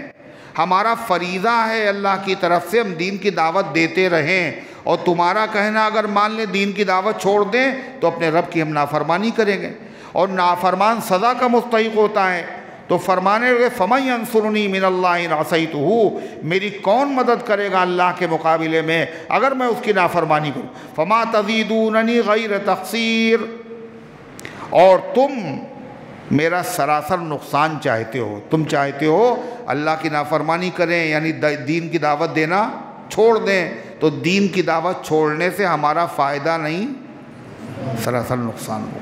ہمارا فریضہ ہے اللہ کی طرف سے ہم دین کی دعوت دیتے رہیں، اور تمہارا کہنا اگر مان لیں دین کی دعوت چھوڑ دیں تو اپنے رب کی ہم نافرمانی کریں گے، اور نافرمان سزا کا مستحق ہوتا ہے۔ تو فرمانے لگے فَمَن يَنصُرُنِي مِنَ اللَّهِ إِنْ عَصَيْتُهُ، میری کون مدد کرے گا اللہ کے مقابلے میں اگر میں اس کی نافرمانی کروں؟ فَمَا تَزِيدُونَنِي غَيْرَ تَقْصِيرٍ، اور تم میرا سراسر نقصان چاہتے ہو، تم چاہتے ہو اللہ کی نافرمانی کریں یعنی دین کی دعوت دینا چھوڑ دیں، تو دین کی دعوت چھوڑنے سے ہمارا فائدہ نہیں، سراسر نقصان ہو۔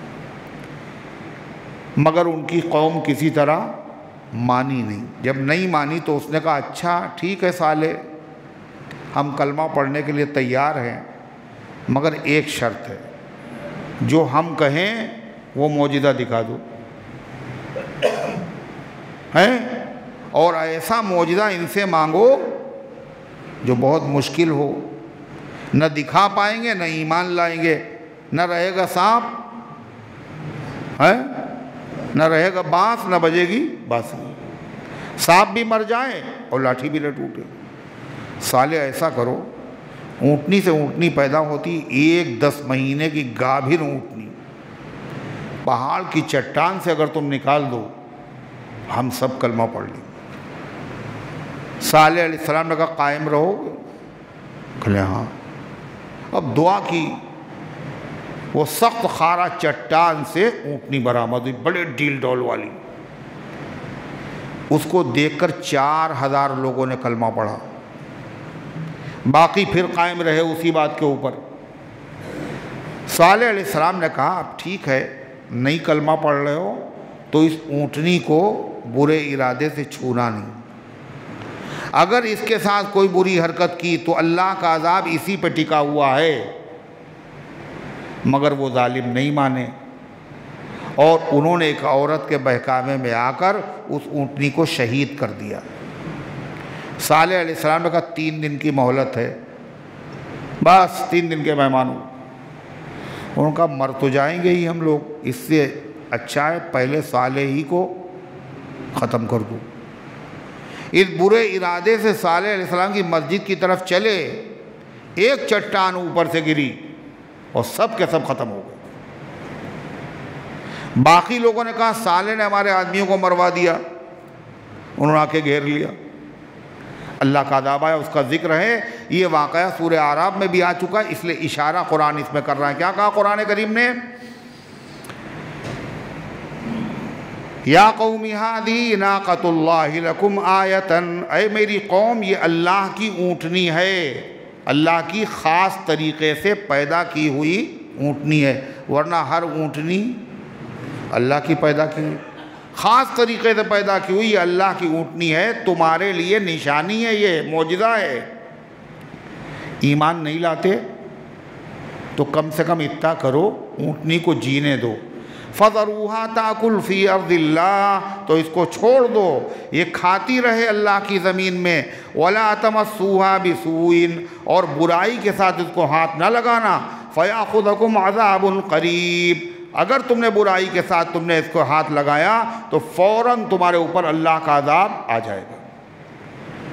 مگر ان کی قوم کسی طرح مانی نہیں، جب نہیں مانی تو اس نے کہا اچھا ٹھیک ہے صالح، ہم کلمہ پڑھنے کے لیے تیار ہیں، مگر ایک شرط ہے، جو ہم کہیں وہ معجزہ دکھا دو، ہیں، اور ایسا معجزہ ان سے مانگو جو بہت مشکل ہو، نہ دکھا پائیں گے نہ ایمان لائیں گے، نہ رہے گا سانپ، نہ رہے گا بانس، نہ بجے گی بانسری، سانپ بھی مر جائے اور لاٹھی بھی نہ ٹوٹے۔ صالح ایسا کرو، اونٹنی سے اونٹنی پیدا ہوتی، 10 مہینے کی گابھر اونٹنی، پہاڑ کی چٹان سے اگر تم نکال دو ہم سب کلمہ پڑھ لیں۔ صالح علیہ السلام نے کہا قائم رہو گے؟ کہلے ہاں۔ اب دعا کی، وہ سخت خارا چٹان سے اونٹنی برآمد ہوئی، بڑے ڈیل ڈول والی، اس کو دیکھ کر 4000 لوگوں نے کلمہ پڑھا، باقی پھر قائم رہے اسی بات کے اوپر۔ صالح علیہ السلام نے کہا اب ٹھیک ہے نہیں کلمہ پڑھ رہے ہو تو اس اونٹنی کو برے ارادے سے چھونا نہیں، اگر اس کے ساتھ کوئی بری حرکت کی تو اللہ کا عذاب اسی پہ ٹکا ہوا ہے۔ مگر وہ ظالم نہیں مانے، اور انہوں نے ایک عورت کے بہکاوے میں آ کر اس اونٹنی کو شہید کر دیا۔ صالح علیہ السلام نے کہا 3 دن کی مہلت ہے، بس 3 دن کے مہمانوں، انہوں نے کہا مر تو جائیں گے ہی ہم لوگ، اس سے اچھا ہے پہلے صالح ہی کو ختم کر دو۔ اس برے ارادے سے صالح علیہ السلام کی مسجد کی طرف چلے، ایک چٹان اوپر سے گری اور سب کے سب ختم ہو گئے۔ باقی لوگوں نے کہا صالح نے ہمارے آدمیوں کو مروا دیا، انہوں نے آ کے گھیر لیا، اللہ کا عذاب آیا، اس کا ذکر ہے۔ یہ واقعہ سورہ اعراف میں بھی آ چکا ہے، اس لیے اشارہ قرآن اس میں کر رہا ہے۔ کیا کہا قرآن کریم نے؟ یا قوم ھذی ناقۃ اللہ لکم آیۃ، اے میری قوم یہ اللہ کی اونٹنی ہے، اللہ کی خاص طریقے سے پیدا کی ہوئی اونٹنی ہے، ورنہ ہر اونٹنی اللہ کی پیدا کی ہوئی، خاص طریقے سے پیدا کی ہوئی، یہ اللہ کی اونٹنی ہے، تمہارے لیے نشانی ہے، یہ معجزہ ہے۔ ایمان نہیں لاتے تو کم سے کم اتنا کرو، اونٹنی کو جینے دو۔ فَذَرُوهَا تَأْكُلْ فِي أَرْضِ اللَّهِ، تو اس کو چھوڑ دو، یہ کھاتی رہے اللہ کی زمین میں۔ وَلَا تَمَسُّوهَا بِسُوءٍ، اور برائی کے ساتھ اس کو ہاتھ نہ لگانا۔ فَيَأْخُذَكُمْ عَذَابٌ قَرِيبٌ، اگر تم نے برائی کے ساتھ تم نے اس کو ہاتھ لگایا تو فوراً تمہارے اوپر اللہ کا عذاب آ جائے گا۔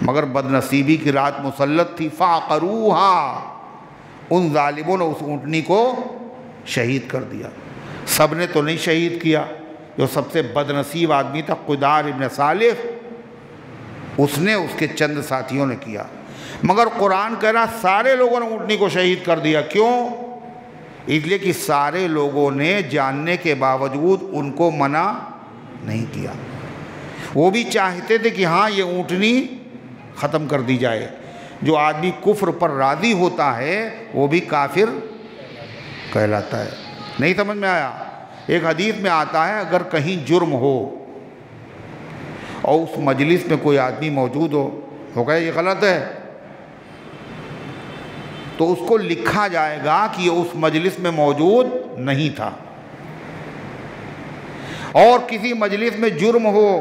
مگر بد نصیبی کی رات مسلط تھی۔ فَعَقَرُوهَا، ان ظالموں نے اس اونٹنی کو شہید کر دیا۔ سب نے تو نہیں شہید کیا، جو سب سے بد نصیب آدمی تھا قدار ابن صالح، اس نے اس کے چند ساتھیوں نے کیا۔ مگر قرآن کہہ رہا سارے لوگوں نے اونٹنی کو شہید کر دیا۔ کیوں؟ اس لیے کہ سارے لوگوں نے جاننے کے باوجود ان کو منع نہیں کیا۔ وہ بھی چاہتے تھے کہ ہاں یہ اونٹنی ختم کر دی جائے۔ جو آدمی کفر پر راضی ہوتا ہے وہ بھی کافر کہلاتا ہے۔ نہیں سمجھ میں آیا؟ ایک حدیث میں آتا ہے اگر کہیں جرم ہو اور اس مجلس میں کوئی آدمی موجود ہو گیا یہ غلط ہے، تو اس کو لکھا جائے گا کہ یہ اس مجلس میں موجود نہیں تھا۔ اور کسی مجلس میں جرم ہو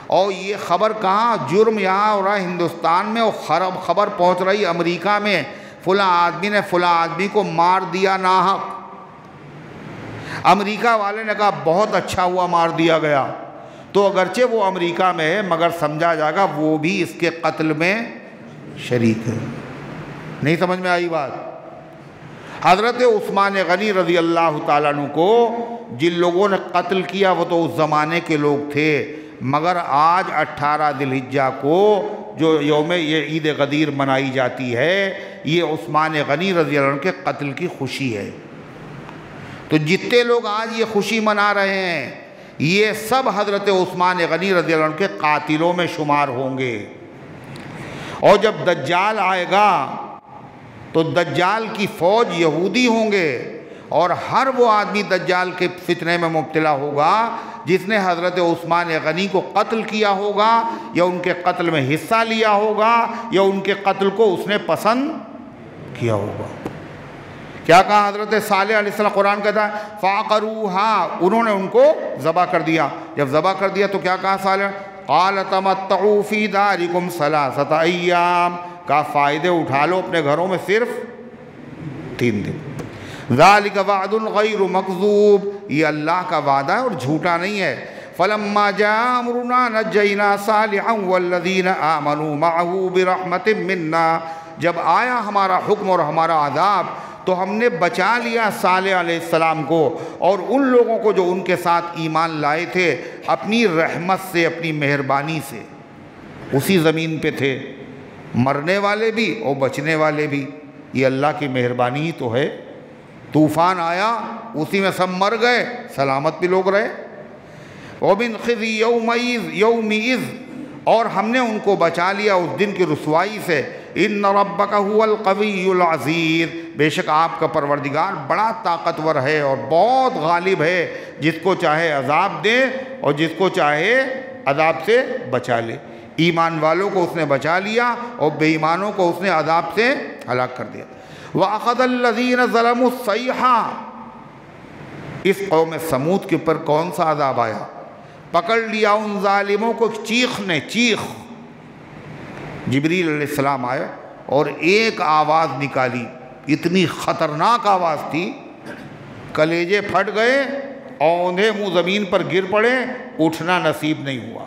اور یہ خبر کہاں، جرم یہاں ہو رہا ہے ہندوستان میں، اور خبر پہنچ رہی امریکہ میں، فلاں آدمی نے فلاں آدمی کو مار دیا ناحق۔ امریکہ والے نے کہا بہت اچھا ہوا مار دیا گیا، تو اگرچہ وہ امریکہ میں ہے مگر سمجھا جائے گا وہ بھی اس کے قتل میں شریک ہے۔ نہیں سمجھ میں آئی بات؟ حضرت عثمان غنی رضی اللہ تعالیٰ عنہ کو جن لوگوں نے قتل کیا وہ تو اس زمانے کے لوگ تھے، مگر آج 18 ذی الحجہ کو جو یوم یہ عید غدیر منائی جاتی ہے، یہ عثمان غنی رضی اللہ عنہ کے قتل کی خوشی ہے۔ تو جتنے لوگ آج یہ خوشی منا رہے ہیں یہ سب حضرت عثمان غنی رضی اللہ عنہ کے قاتلوں میں شمار ہوں گے۔ اور جب دجال آئے گا تو دجال کی فوج یہودی ہوں گے، اور ہر وہ آدمی دجال کے فتنے میں مبتلا ہوگا جس نے حضرت عثمان غنی کو قتل کیا ہوگا یا ان کے قتل میں حصہ لیا ہوگا یا ان کے قتل کو اس نے پسند کیا ہوگا۔ کیا کہا حضرت صالح علیہ السلام؟ قرآن کہتا ہے فَعَقَرُوهَا، انہوں نے ان کو ذبح کر دیا۔ جب ذبح کر دیا تو کیا کہا صالح؟ قَالَ تَمَتَّعُوا فِي دَارِكُمْ ثَلَاثَةَ أَيَّامٍ، کہا فائدے اٹھا لو اپنے گھروں میں صرف 3 دن۔ ذَلِكَ وَعْدٌ غَيْرُ مَكْذُوبٍ، یہ اللہ کا وعدہ ہے اور جھوٹا نہیں ہے۔ فَلَمَّا جَاءَ أَمْرُنَا نَجَّيْنَا صَالِحًا وَالَّذِينَ آمَنُوا مَعَهُ بِرَحْمَةٍ مِنَّا، جب آیا ہمارا حکم اور ہمارا عذاب تو ہم نے بچا لیا صالح علیہ السلام کو اور ان لوگوں کو جو ان کے ساتھ ایمان لائے تھے اپنی رحمت سے، اپنی مہربانی سے۔ اسی زمین پہ تھے، مرنے والے بھی اور بچنے والے بھی، یہ اللہ کی مہربانی ہی تو ہے۔ طوفان آیا اسی میں سب مر گئے، سلامت بھی لوگ رہے۔ وَمِنْ خِزْيِ يَوْمِئِذٍ، اور ہم نے ان کو بچا لیا اس دن کی رسوائی سے۔ إِنَّ رَبَّكَ هُوَ الْقَوِيُّ الْعَزِيزُ، بے شک آپ کا پروردگار بڑا طاقتور ہے اور بہت غالب ہے، جس کو چاہے عذاب دے اور جس کو چاہے عذاب سے بچا لے۔ ایمان والوں کو اس نے بچا لیا اور بے ایمانوں کو اس نے عذاب سے ہلاک کر دیا۔ وَأَخَذَ الَّذِينَ ظَلَمُوا الصَّيْحَةُ، اس قوم سمود کے اوپر کون سا عذاب آیا؟ پکڑ لیا ان ظالموں کو چیخ نے، چیخ۔ جبریل علیہ السلام آئے اور ایک آواز نکالی، اتنی خطرناک آواز تھی، کلیجے پھٹ گئے، اوندھے منہ زمین پر گر پڑے، اٹھنا نصیب نہیں ہوا۔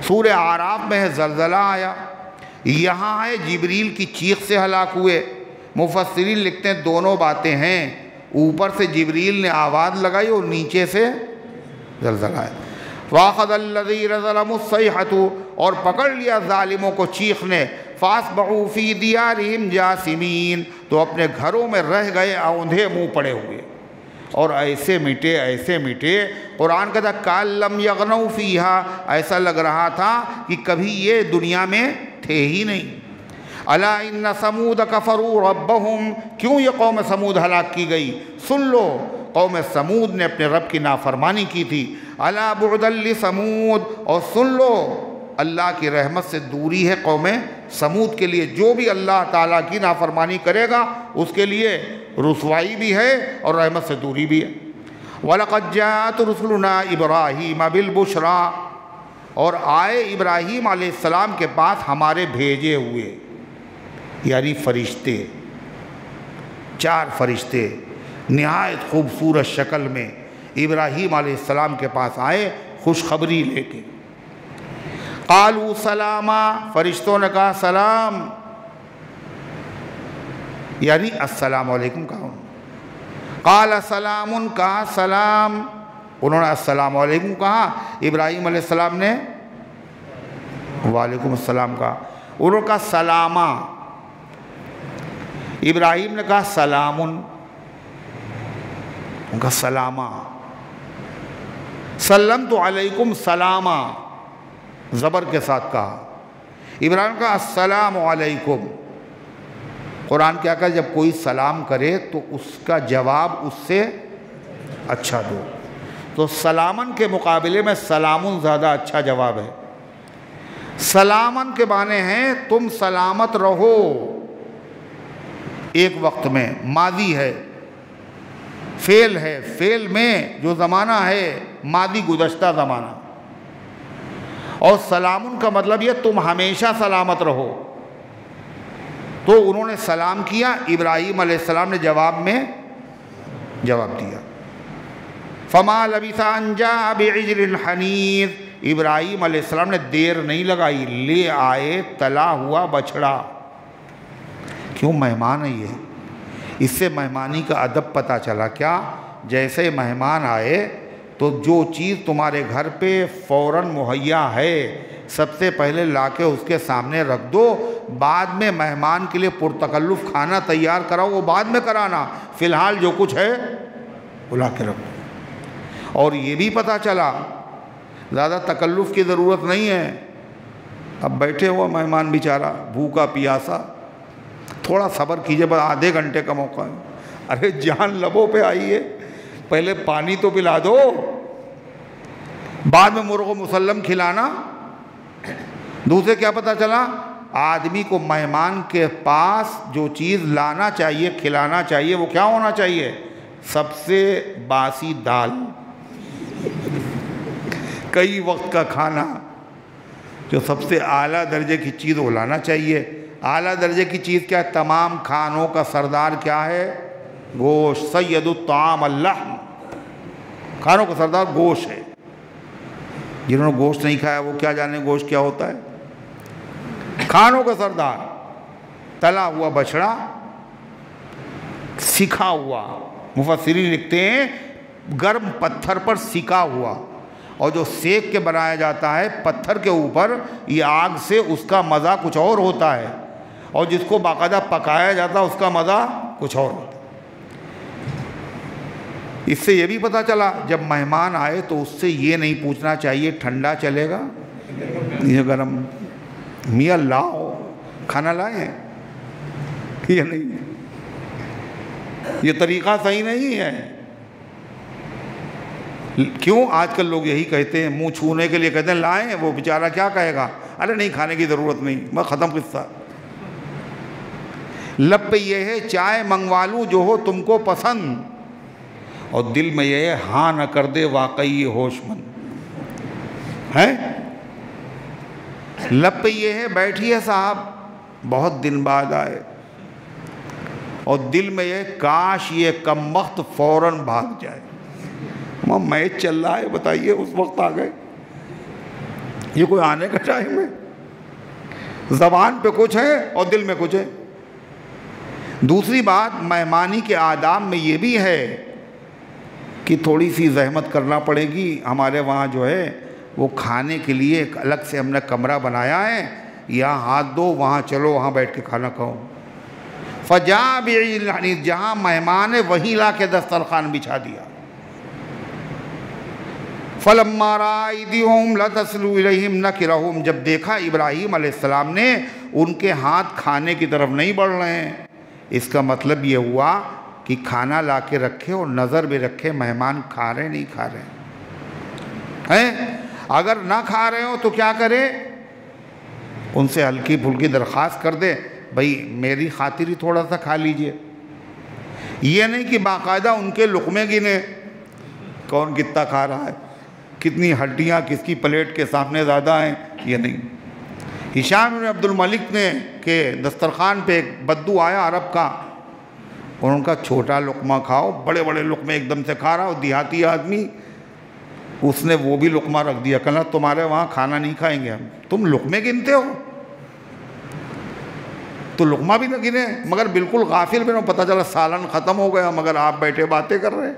سورہ اعراف میں ہے زلزلہ آیا، یہاں ہے جبریل کی چیخ سے ہلاک ہوئے۔ مفسرین لکھتے ہیں دونوں باتیں ہیں، اوپر سے جبریل نے آواز لگائی اور نیچے سے زلزلہ آیا۔ وَأَخَذَ الَّذِينَ ظَلَمُوا الصَّيْحَةُ، اور پکڑ لیا ظالموں کو چیخ نے۔ فَأَصْبَحُوا فِي دِيَارِهِمْ جَاثِمِينَ، تو اپنے گھروں میں رہ گئے اوندھے منہ پڑے ہوئے، اور ایسے مٹے ایسے مٹے۔ قرآن کہتا ہے کَأَن لَّمْ يَغْنَوْا فِيهَا، ایسا لگ رہا تھا کہ کبھی یہ دنیا میں تھے ہی نہیں۔ الا ان ثمود کفروا ربهم، کیوں یہ قوم سمود ہلاک کی گئی؟ سن لو، قوم سمود نے اپنے رب کی نافرمانی کی تھی۔ الا بعدا لثمود، اور سن لو اللہ کی رحمت سے دوری ہے قوم سمود کے لیے جو بھی اللہ تعالیٰ کی نافرمانی کرے گا اس کے لیے رسوائی بھی ہے اور رحمت سے دوری بھی ہے۔ وَلَقَدْ جَاءَتْ رُسُلُنَا إِبْرَاهِيمَ بِالْبُشْرَىٰ، اور آئے ابراہیم علیہ السلام کے پاس ہمارے بھیجے ہوئے، یعنی فرشتے، 4 فرشتے نہایت خوبصورت شکل میں ابراہیم علیہ السلام کے پاس آئے خوشخبری لے کے۔ قالوا سلاما، فرشتوں نے کہا سلام، یعنی السلام علیکم کہا۔ قال سلام، کہا سلام، انہوں نے السلام علیکم کہا، ابراہیم علیہ السلام نے وعلیکم السلام کہا۔ انہوں نے کہا سلامہ، ابراہیم نے کہا سلامن، ان کا سلامہ۔ سلمت علیکم سلامہ، زبر کے ساتھ کہا۔ ابراہیم نے کہا السلام علیکم۔ قرآن کیا کہا، جب کوئی سلام کرے تو اس کا جواب اس سے اچھا دو، تو سلامن کے مقابلے میں سلامن زیادہ اچھا جواب ہے۔ سلامن کے معنی ہیں تم سلامت رہو، ایک وقت میں، ماضی ہے، فعل ہے، فعل میں جو زمانہ ہے ماضی گزشتہ زمانہ، اور سلامن کا مطلب یہ تم ہمیشہ سلامت رہو۔ تو انہوں نے سلام کیا، ابراہیم علیہ السلام نے جواب میں جواب دیا۔ فما لبث ان جاء بعجل حنیذ، ابراہیم علیہ السلام نے دیر نہیں لگائی، لے آئے تلا ہوا بچڑا۔ کیوں؟ مہمان ہے یہ، اس سے مہمانی کا ادب پتہ چلا۔ کیا؟ جیسے مہمان آئے تو جو چیز تمہارے گھر پہ فوراً مہیا ہے سب سے پہلے لا کے اس کے سامنے رکھ دو، بعد میں مہمان کے لیے پرتکلف کھانا تیار کراؤ وہ بعد میں کرانا، فی الحال جو کچھ ہے وہ لا کے رکھ دو۔ اور یہ بھی پتہ چلا زیادہ تکلف کی ضرورت نہیں ہے۔ اب بیٹھے ہوا مہمان بیچارہ بھوکا پیاسا، تھوڑا صبر کیجئے، بس آدھے گھنٹے کا موقع ہے۔ ارے جان لبوں پہ آئی ہے، پہلے پانی تو پلا دو، بعد میں مرغ مسلم کھلانا۔ دوسرے کیا پتہ چلا، آدمی کو مہمان کے پاس جو چیز لانا چاہیے، کھلانا چاہیے، وہ کیا ہونا چاہیے؟ سب سے باسی دال، کئی وقت کا کھانا، جو سب سے اعلیٰ درجے کی چیز وہ لانا چاہیے۔ اعلیٰ درجے کی چیز کیا ہے؟ تمام کھانوں کا سردار کیا ہے؟ گوشت۔ سید الطعام اللحم، کھانوں کا سردار گوشت ہے۔ جنہوں نے گوشت نہیں کھایا وہ کیا جانے گوشت کیا ہوتا ہے؟ کھانوں کا سردار، تلا ہوا بچڑا، سکھا ہوا، مفسرین لکھتے ہیں گرم پتھر پر سکا ہوا، اور جو سیک کے بنایا جاتا ہے پتھر کے اوپر، یہ آگ سے اس کا مزہ کچھ اور ہوتا ہے، اور جس کو باقاعدہ پکایا جاتا ہے اس کا مزہ کچھ اور ہوتا ہے۔ اس سے یہ بھی پتہ چلا جب مہمان آئے تو اس سے یہ نہیں پوچھنا چاہیے ٹھنڈا چلے گا یہ گرم، میاں لاؤ کھانا لائیں، یہ نہیں، یہ طریقہ صحیح نہیں ہے۔ کیوں؟ آج کل لوگ یہی کہتے ہیں، منہ چھونے کے لیے کہتے ہیں لائیں، وہ بیچارہ کیا کہے گا؟ ارے نہیں کھانے کی ضرورت نہیں، میں ختم قصہ۔ لب پہ یہ ہے چائے منگوا لوں جو ہو تم کو پسند، اور دل میں یہ ہے ہاں نہ کر دے واقعی ہوش مند ہے۔ لب پہ یہ ہے بیٹھیے صاحب بہت دن بعد آئے، اور دل میں یہ کاش یہ کم وقت فوراً بھاگ جائے۔ میچ چل رہا ہے، بتائیے اس وقت آ گئے، یہ کوئی آنے کا ٹائم ہے؟ زبان پہ کچھ ہے اور دل میں کچھ ہے۔ دوسری بات، مہمانی کے آداب میں یہ بھی ہے کہ تھوڑی سی زحمت کرنا پڑے گی۔ ہمارے وہاں جو ہے وہ کھانے کے لیے ایک الگ سے ہم نے کمرہ بنایا ہے، یہاں ہاتھ دو، وہاں چلو، وہاں بیٹھ کے کھانا کھاؤ۔ فجاء بعجل حنیذ، جہاں مہمان ہے وہیں لا کے دسترخوان بچھا دیا۔ فلما رأى أيديهم لا تصل إليهم نكرهم، جب دیکھا ابراہیم علیہ السلام نے ان کے ہاتھ کھانے کی طرف نہیں بڑھ رہے ہیں، اس کا مطلب یہ ہوا کہ کھانا لا کے رکھے اور نظر بھی رکھے مہمان کھا رہے نہیں کھا رہے ہیں۔ اگر نہ کھا رہے ہو تو کیا کرے؟ ان سے ہلکی پھلکی درخواست کر دے، بھئی میری خاطر ہی تھوڑا سا کھا لیجئے۔ یہ نہیں کہ باقاعدہ ان کے لقمے گنے، کون کتنا کھا رہا ہے، کتنی ہڈیاں کس کی پلیٹ کے سامنے زیادہ ہیں، یہ نہیں۔ ہشام بن عبد الملک نے کہ دسترخوان پہ ایک بدو آیا عرب کا، اور ان کا چھوٹا لقمہ کھاؤ، بڑے بڑے لقمے ایک دم سے کھا رہا ہو، دیہاتی آدمی، اس نے وہ بھی لقمہ رکھ دیا، کہنا تمہارے وہاں کھانا نہیں کھائیں گے ہم، تم لقمے گنتے ہو، تو لقمہ بھی نہ گنے، مگر بالکل غافل میں پتہ چلا سالن ختم ہو گیا، مگر آپ بیٹھے باتیں کر رہے،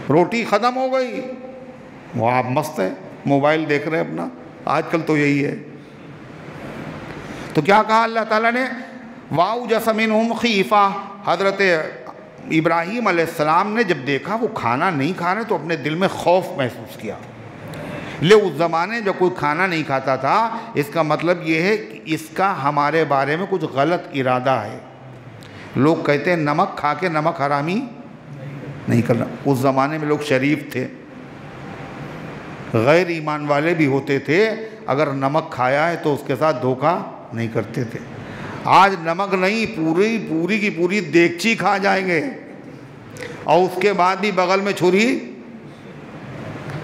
روٹی ختم ہو گئی، وہ آپ مست ہیں، موبائل دیکھ رہے ہیں اپنا، آج کل تو یہی ہے۔ تو کیا کہا اللہ تعالیٰ نے؟ وَأَوْجَسَ مِنْهُمْ خِیفَةً، حضرت ابراہیم علیہ السلام نے جب دیکھا وہ کھانا نہیں کھا رہے تو اپنے دل میں خوف محسوس کیا۔ لے اس زمانے جب کوئی کھانا نہیں کھاتا تھا، اس کا مطلب یہ ہے کہ اس کا ہمارے بارے میں کچھ غلط ارادہ ہے۔ لوگ کہتے ہیں نمک کھا کے نمک حرامی نہیں کرنا، اس زمانے میں لوگ شریف تھے، غیر ایمان والے بھی ہوتے تھے، اگر نمک کھایا ہے تو اس کے ساتھ دھوکہ نہیں کرتے تھے۔ آج نمک نہیں، پوری کی پوری دیگچی کھا جائیں گے، اور اس کے بعد بھی بغل میں چھری،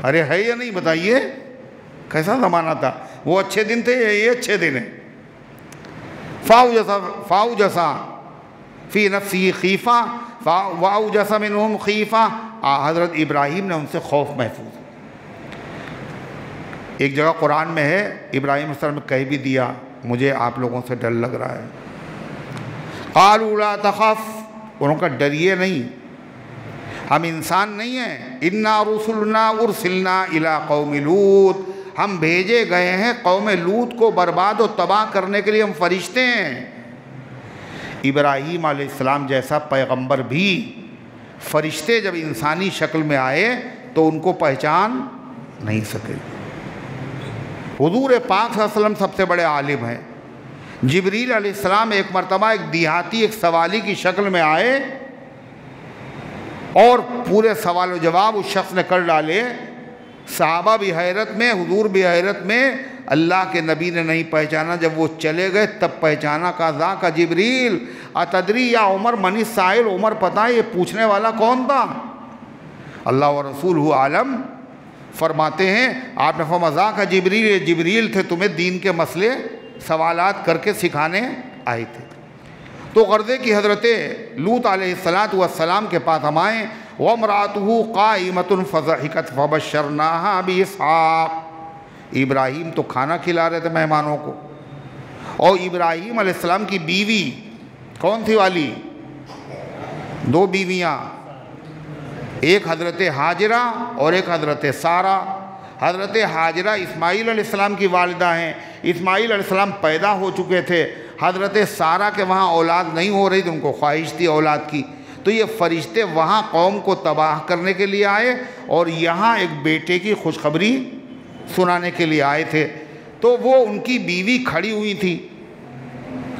ارے ہے یا نہیں بتائیے، کیسا زمانہ تھا؟ وہ اچھے دن تھے یا یہ اچھے دن ہیں؟ فَأَوْجَسَ فِي نَفْسِهِ خِیفَةً وَأَوْجَسَ مِنْهُمْ خِیفَةً، حضرت ابراہیم نے ان سے خوف محسوس۔ ایک جگہ قرآن میں ہے، ابراہیم علیہ السلام نے کہہ بھی دیا مجھے آپ لوگوں سے ڈر لگ رہا ہے۔ قَالُوا لَا تَخَفْ، انہوں کا ڈریے نہیں، ہم انسان نہیں ہیں، اِنَّا رُسُلْنَا اُرْسِلْنَا إِلَىٰ قَوْمِ لُوط، ہم بھیجے گئے ہیں قوم لوط کو برباد و تباہ کرنے کے لیے، ہم فرشتے ہیں۔ ابراہیم علیہ السلام جیسا پیغمبر بھی، فرشتے جب انسانی شکل میں آئے تو ان کو پہچان نہیں سکے۔ حضور پاک صلی اللہ علیہ وسلم سب سے بڑے عالم ہیں۔ جبریل علیہ السلام ایک مرتبہ ایک دیہاتی ایک سوالی کی شکل میں آئے اور پورے سوال و جواب اس شخص نے کر ڈالے، صحابہ بھی حیرت میں، حضور بھی حیرت میں، اللہ کے نبی نے نہیں پہچانا، جب وہ چلے گئے تب پہچانا، کہا ذاک جبریل اتدری یا عمر من السائل، عمر پتہ ہے یہ پوچھنے والا کون تھا؟ اللہ و رسولہ عالم، فرماتے ہیں آپ نے فرمایا ذاک جبریل، یہ جبریل تھے تمہیں دین کے مسئلے سوالات کر کے سکھانے آئے تھے۔ تو غرضے کی حضرت لوط علیہ السلام کے پاس ہم آئیں، وَامْرَأَتُهُ قَائِمَةٌ فَضَحِكَتْ فَبَشَّرْنَاهَا بِإِسْحَاقَ، ابراہیم تو کھانا کھلا رہے تھے مہمانوں کو، اور ابراہیم علیہ السلام کی بیوی کون تھی والی؟ دو بیویاں، ایک حضرت حاجرہ اور ایک حضرت سارہ۔ حضرت حاجرہ اسماعیل علیہ السلام کی والدہ ہیں، اسماعیل علیہ السلام پیدا ہو چکے تھے، حضرت سارہ کے وہاں اولاد نہیں ہو رہی تھی، ان کو خواہش تھی اولاد کی، تو یہ فرشتے وہاں قوم کو تباہ کرنے کے لیے آئے اور یہاں ایک بیٹے کی خوشخبری سنانے کے لیے آئے تھے۔ تو وہ ان کی بیوی کھڑی ہوئی تھی،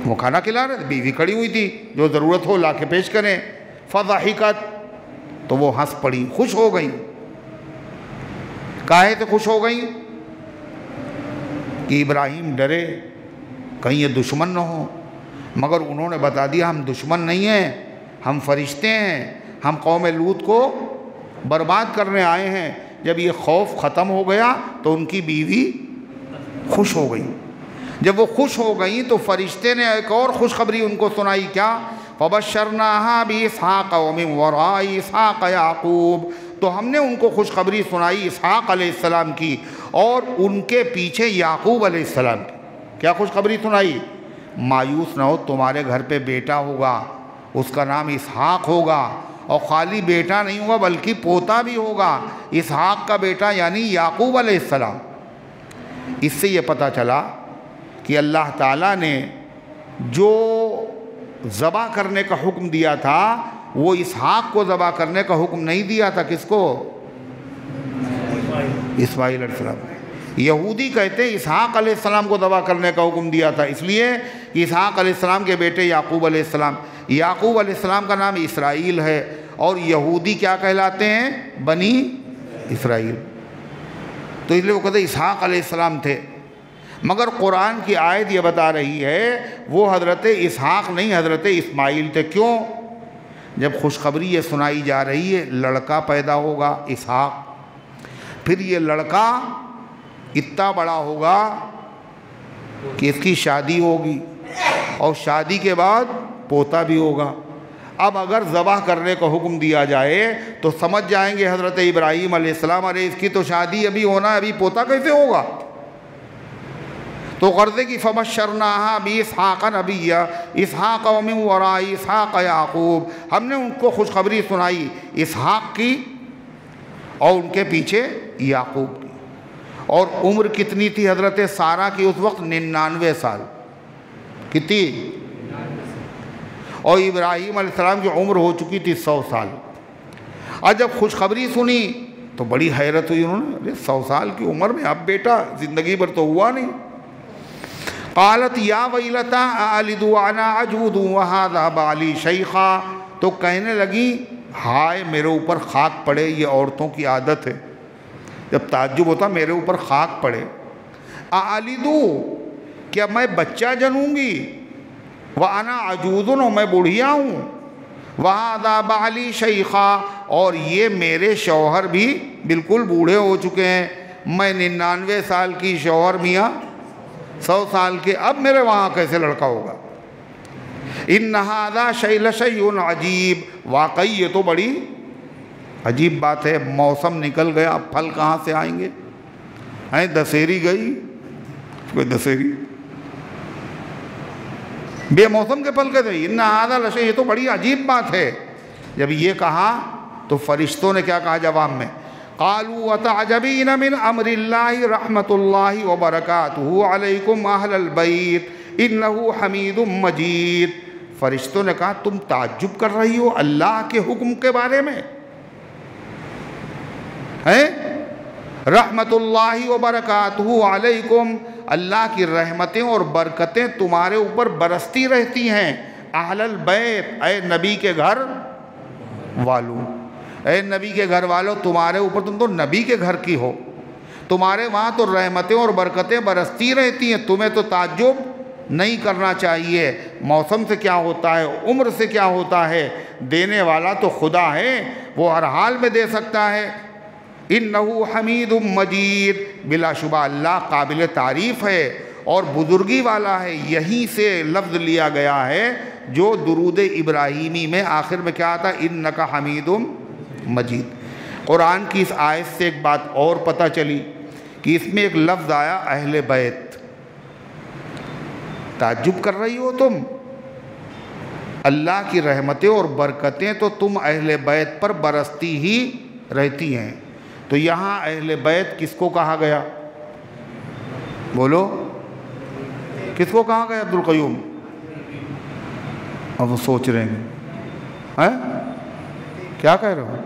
وہ کھانا کھلا رہے تھے، بیوی کھڑی ہوئی تھی، جو ضرورت ہو لا کے پیش کریں۔ فضحکت، تو وہ ہنس پڑی، خوش ہو گئی۔ کاہے سے خوش ہو گئی؟ کہ ابراہیم ڈرے کہیں یہ دشمن نہ ہو، مگر انہوں نے بتا دیا ہم دشمن نہیں ہیں، ہم فرشتے ہیں، ہم قوم لوط کو برباد کرنے آئے ہیں۔ جب یہ خوف ختم ہو گیا تو ان کی بیوی خوش ہو گئی۔ جب وہ خوش ہو گئی تو فرشتے نے ایک اور خوشخبری ان کو سنائی، کیا؟ فَبَشَّرْنَاهَا بِإِسْحَاقَ وَمِن وَرَاءِ إِسْحَاقَ یعقوب، تو ہم نے ان کو خوشخبری سنائی اسحاق علیہ السلام کی اور ان کے پیچھے یعقوب علیہ السلام کی۔ کیا خوشخبری سنائی؟ مایوس نہ ہو، تمہارے گھر پہ بیٹا ہوگا، اس کا نام اسحاق ہوگا، اور خالی بیٹا نہیں ہوگا بلکہ پوتا بھی ہوگا، اسحاق کا بیٹا یعنی یعقوب علیہ السلام۔ اس سے یہ پتہ چلا کہ اللہ تعالیٰ نے جو ذبح کرنے کا حکم دیا تھا وہ اسحاق کو ذبح کرنے کا حکم نہیں دیا تھا، کس کو؟ اسماعیل علیہ السلام۔ یہودی کہتے ہیں اسحاق علیہ السلام کو ذبح کرنے کا حکم دیا تھا، اس لیے کہ اسحاق علیہ السلام کے بیٹے یعقوب علیہ السلام، یعقوب علیہ السلام کا نام اسرائیل ہے، اور یہودی کیا کہلاتے ہیں؟ بنی اسرائیل۔ تو اس لیے وہ کہتے ہیں اسحاق علیہ السلام تھے، مگر قرآن کی آیت یہ بتا رہی ہے وہ حضرت اسحاق نہیں، حضرت اسماعیل تھے۔ کیوں؟ جب خوشخبری یہ سنائی جا رہی ہے لڑکا پیدا ہوگا اسحاق، پھر یہ لڑکا اتنا بڑا ہوگا کہ اس کی شادی ہوگی اور شادی کے بعد پوتا بھی ہوگا۔ اب اگر ذبح کرنے کا حکم دیا جائے تو سمجھ جائیں گے حضرت ابراہیم علیہ السلام ارے اس کی تو شادی ابھی ہونا ہے، ابھی پوتا کیسے ہوگا؟ تو غرضے کی فبشرناہا باسحاق نبیا اسحاق ومن وراء اسحاق یعقوب، ہم نے ان کو خوشخبری سنائی اسحاق کی اور ان کے پیچھے یعقوب کی۔ اور عمر کتنی تھی حضرت سارہ کی اس وقت؟ 99 سال۔ کتنی؟ اور ابراہیم علیہ السلام کی عمر ہو چکی تھی 100 سال۔ اور جب خوشخبری سنی تو بڑی حیرت ہوئی انہوں نے، 100 سال کی عمر میں اب بیٹا زندگی بھر تو ہوا نہیں۔ قالت یا ویلتا االد وانا عجوز وہذا بالی شیخا، تو کہنے لگی ہائے میرے اوپر خاک پڑے، یہ عورتوں کی عادت ہے، جب تعجب ہوتا میرے اوپر خاک پڑے۔ االدو، کیا میں بچہ جنوں گی؟ وانا عجوز، میں بڑھیا ہوں، وہذا بالی شیخا، اور یہ میرے شوہر بھی بالکل بوڑھے ہو چکے ہیں، میں 99 سال کی، شوہر میاں 100 سال کے، اب میرے وہاں کیسے لڑکا ہوگا؟ ان ھذا لشیء عجیب، واقعی یہ تو بڑی عجیب بات ہے، موسم نکل گیا اب پھل کہاں سے آئیں گے؟ دسہری گئی، کوئی دسہری بے موسم کے پھل کہتے ہیں، ان ھذا لشیء، یہ تو بڑی عجیب بات ہے۔ جب یہ کہا تو فرشتوں نے کیا کہا جواب میں؟ قالوا وتعجبین من امر اللہ رحمت اللہ وبرکاتہ علیکم اہل البیت انہ حمید مجید۔ فرشتوں نے کہا تم تعجب کر رہی ہو اللہ کے حکم کے بارے میں؟ رحمت اللہ وبرکاتہ علیکم، اللہ کی رحمتیں اور برکتیں تمہارے اوپر برستی رہتی ہیں۔ اہل البیت، اے نبی کے گھر والوں، اے نبی کے گھر والوں، تمہارے اوپر، تم تو نبی کے گھر کی ہو، تمہارے وہاں تو رحمتیں اور برکتیں برستی رہتی ہیں، تمہیں تو تعجب نہیں کرنا چاہیے۔ موسم سے کیا ہوتا ہے، عمر سے کیا ہوتا ہے، دینے والا تو خدا ہے، وہ ہر حال میں دے سکتا ہے۔ انہ حمید مجید، بلا شبہ اللہ قابل تعریف ہے اور بزرگی والا ہے۔ یہیں سے لفظ لیا گیا ہے جو درود ابراہیمی میں آخر میں کیا آتا ہے؟ انک حمید مجید۔ قرآن کی اس آیت سے ایک بات اور پتہ چلی کہ اس میں ایک لفظ آیا اہل بیت۔ تعجب کر رہی ہو تم؟ اللہ کی رحمتیں اور برکتیں تو تم اہل بیت پر برستی ہی رہتی ہیں۔ تو یہاں اہل بیت کس کو کہا گیا؟ بولو، کس کو کہا گیا؟ عبدالقیوم، اب وہ سوچ رہے ہیں کیا کہہ رہے ہو؟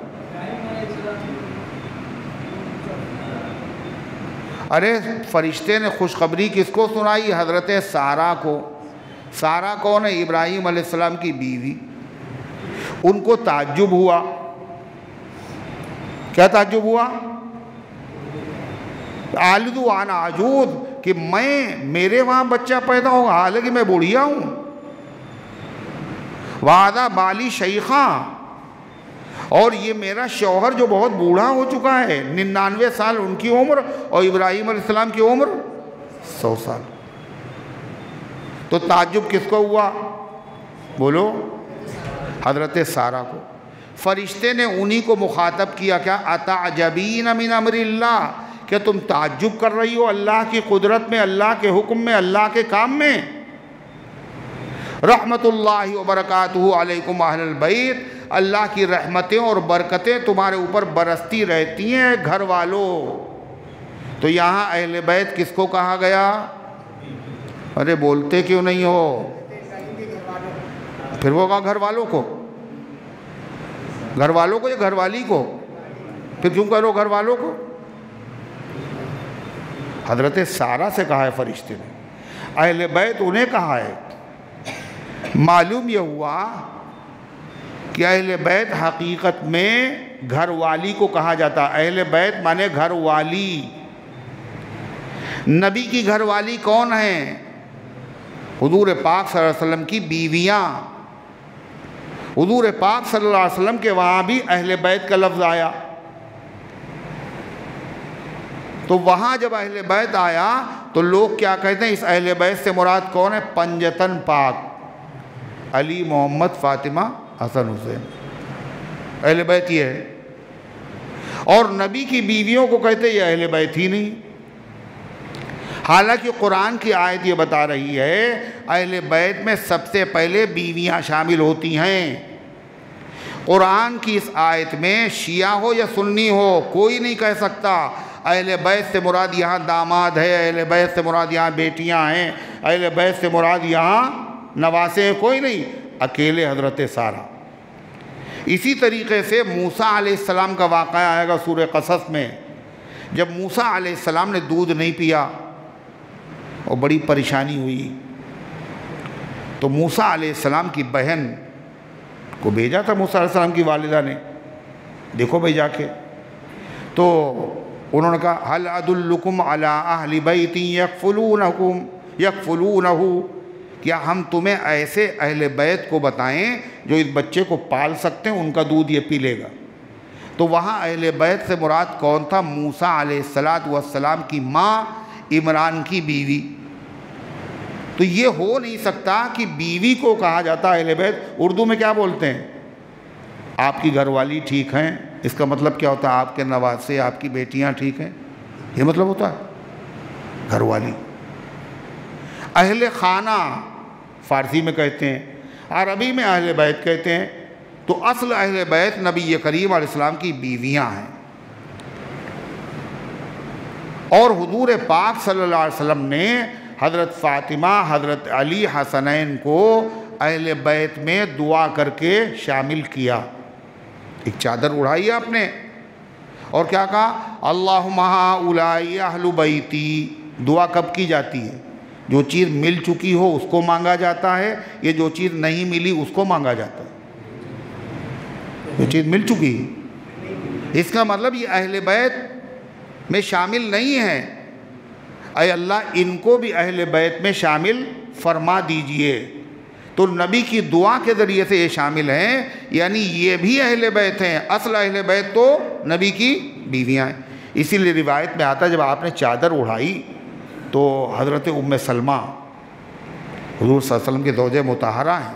ارے فرشتے نے خوشخبری کس کو سنائی؟ حضرت سارہ کو۔ سارہ کون ہے؟ ابراہیم علیہ السلام کی بیوی۔ ان کو تعجب ہوا۔ کیا تعجب ہوا؟ آلد وانا عجوز، کہ میرے وہاں بچہ پیدا ہوگا حالانکہ میں بوڑھیا ہوں۔ وہذا بالی شیخا، اور یہ میرا شوہر جو بہت بوڑھا ہو چکا ہے، 99 سال ان کی عمر اور ابراہیم علیہ السلام کی عمر 100 سال۔ تو تعجب کس کو ہوا؟ بولو، حضرت سارہ کو۔ فرشتے نے انہی کو مخاطب کیا، کیا اتعجبین من امر اللہ، کہ تم تعجب کر رہی ہو اللہ کی قدرت میں، اللہ کے حکم میں، اللہ کے کام میں؟ رحمت اللہ وبرکاتہ علیکم اہل البیت، اللہ کی رحمتیں اور برکتیں تمہارے اوپر برستی رہتی ہیں گھر والوں۔ تو یہاں اہل بیت کس کو کہا گیا؟ ارے بولتے کیوں نہیں ہو؟ پھر وہ کہا گھر والوں کو، گھر والوں کو یا گھر والی کو؟ پھر کیوں کہہ رہو گھر والوں کو؟ حضرت سارہ سے کہا ہے فرشتے نے، اہل بیت انہیں کہا ہے۔ معلوم یہ ہوا کہ اہل بیت حقیقت میں گھر والی کو کہا جاتا ہے۔ اہل بیت مانے گھر والی، نبی کی گھر والی کون ہیں؟ حضور پاک صلی اللہ علیہ وسلم کی بیویاں۔ حضور پاک صلی اللہ علیہ وسلم کے وہاں بھی اہل بیت کا لفظ آیا، تو وہاں جب اہل بیت آیا تو لوگ کیا کہتے ہیں؟ اس اہل بیت سے مراد کون ہے؟ پنجتن پاک، علی، محمد، فاطمہ، حسن، حسین، اہل بیت یہ ہے۔ اور نبی کی بیویوں کو کہتے یہ اہل بیت ہی نہیں، حالانکہ قرآن کی آیت یہ بتا رہی ہے اہل بیت میں سب سے پہلے بیویاں شامل ہوتی ہیں۔ قرآن کی اس آیت میں شیعہ ہو یا سنی ہو کوئی نہیں کہہ سکتا اہل بیت سے مراد یہاں داماد ہے، اہل بیت سے مراد یہاں بیٹیاں ہیں، اہل بیت سے مراد یہاں نواسے ہیں، کوئی نہیں، اکیلے حضرت سارہ۔ اسی طریقے سے موسیٰ علیہ السلام کا واقعہ آئے گا سورہ قصص میں، جب موسیٰ علیہ السلام نے دودھ نہیں پیا اور بڑی پریشانی ہوئی تو موسیٰ علیہ السلام کی بہن کو بھیجا تھا موسیٰ علیہ السلام کی والدہ نے، دیکھو بھائی جا کے، تو انہوں نے کہا هل ادلکم علی اہل بیت یکفلونہ، کیا ہم تمہیں ایسے اہل بیت کو بتائیں جو اس بچے کو پال سکتے ہیں، ان کا دودھ یہ پی لے گا؟ تو وہاں اہل بیت سے مراد کون تھا؟ موسیٰ علیہ السلام کی ماں، عمران کی بیوی۔ تو یہ ہو نہیں سکتا کہ بیوی کو کہا جاتا ہے اہل بیت۔ اردو میں کیا بولتے ہیں؟ آپ کی گھر والی ٹھیک ہیں، اس کا مطلب کیا ہوتا ہے؟ آپ کے نواسے، آپ کی بیٹیاں ٹھیک ہیں، یہ مطلب ہوتا ہے گھر والی۔ اہل خانہ فارسی میں کہتے ہیں، عربی میں اہل بیت کہتے ہیں، تو اصل اہل بیت نبی کریم علیہ السلام کی بیویاں ہیں۔ اور حضور پاک صلی اللہ علیہ وسلم نے حضرت فاطمہ، حضرت علی، حسنین کو اہل بیت میں دعا کر کے شامل کیا۔ ایک چادر اڑائی آپ نے اور کیا کہا؟ اللہم ہؤلاء اہل بیتی۔ دعا کب کی جاتی ہے؟ جو چیز مل چکی ہو اس کو مانگا جاتا ہے، یہ جو چیز نہیں ملی اس کو مانگا جاتا ہے؟ جو چیز مل چکی ہے، اس کا مطلب یہ اہل بیت میں شامل نہیں ہے۔ اے اللہ ان کو بھی اہل بیت میں شامل فرما دیجئے۔ تو نبی کی دعا کے ذریعے سے یہ شامل ہیں، یعنی یہ بھی اہل بیت ہیں۔ اصل اہل بیت تو نبی کی بیویاں ہیں۔ اسی لیے روایت میں آتا ہے جب آپ نے چادر اڑائی تو حضرت ام سلمہ حضور صلی اللہ علیہ وسلم کے زوجہ مطہرہ ہیں،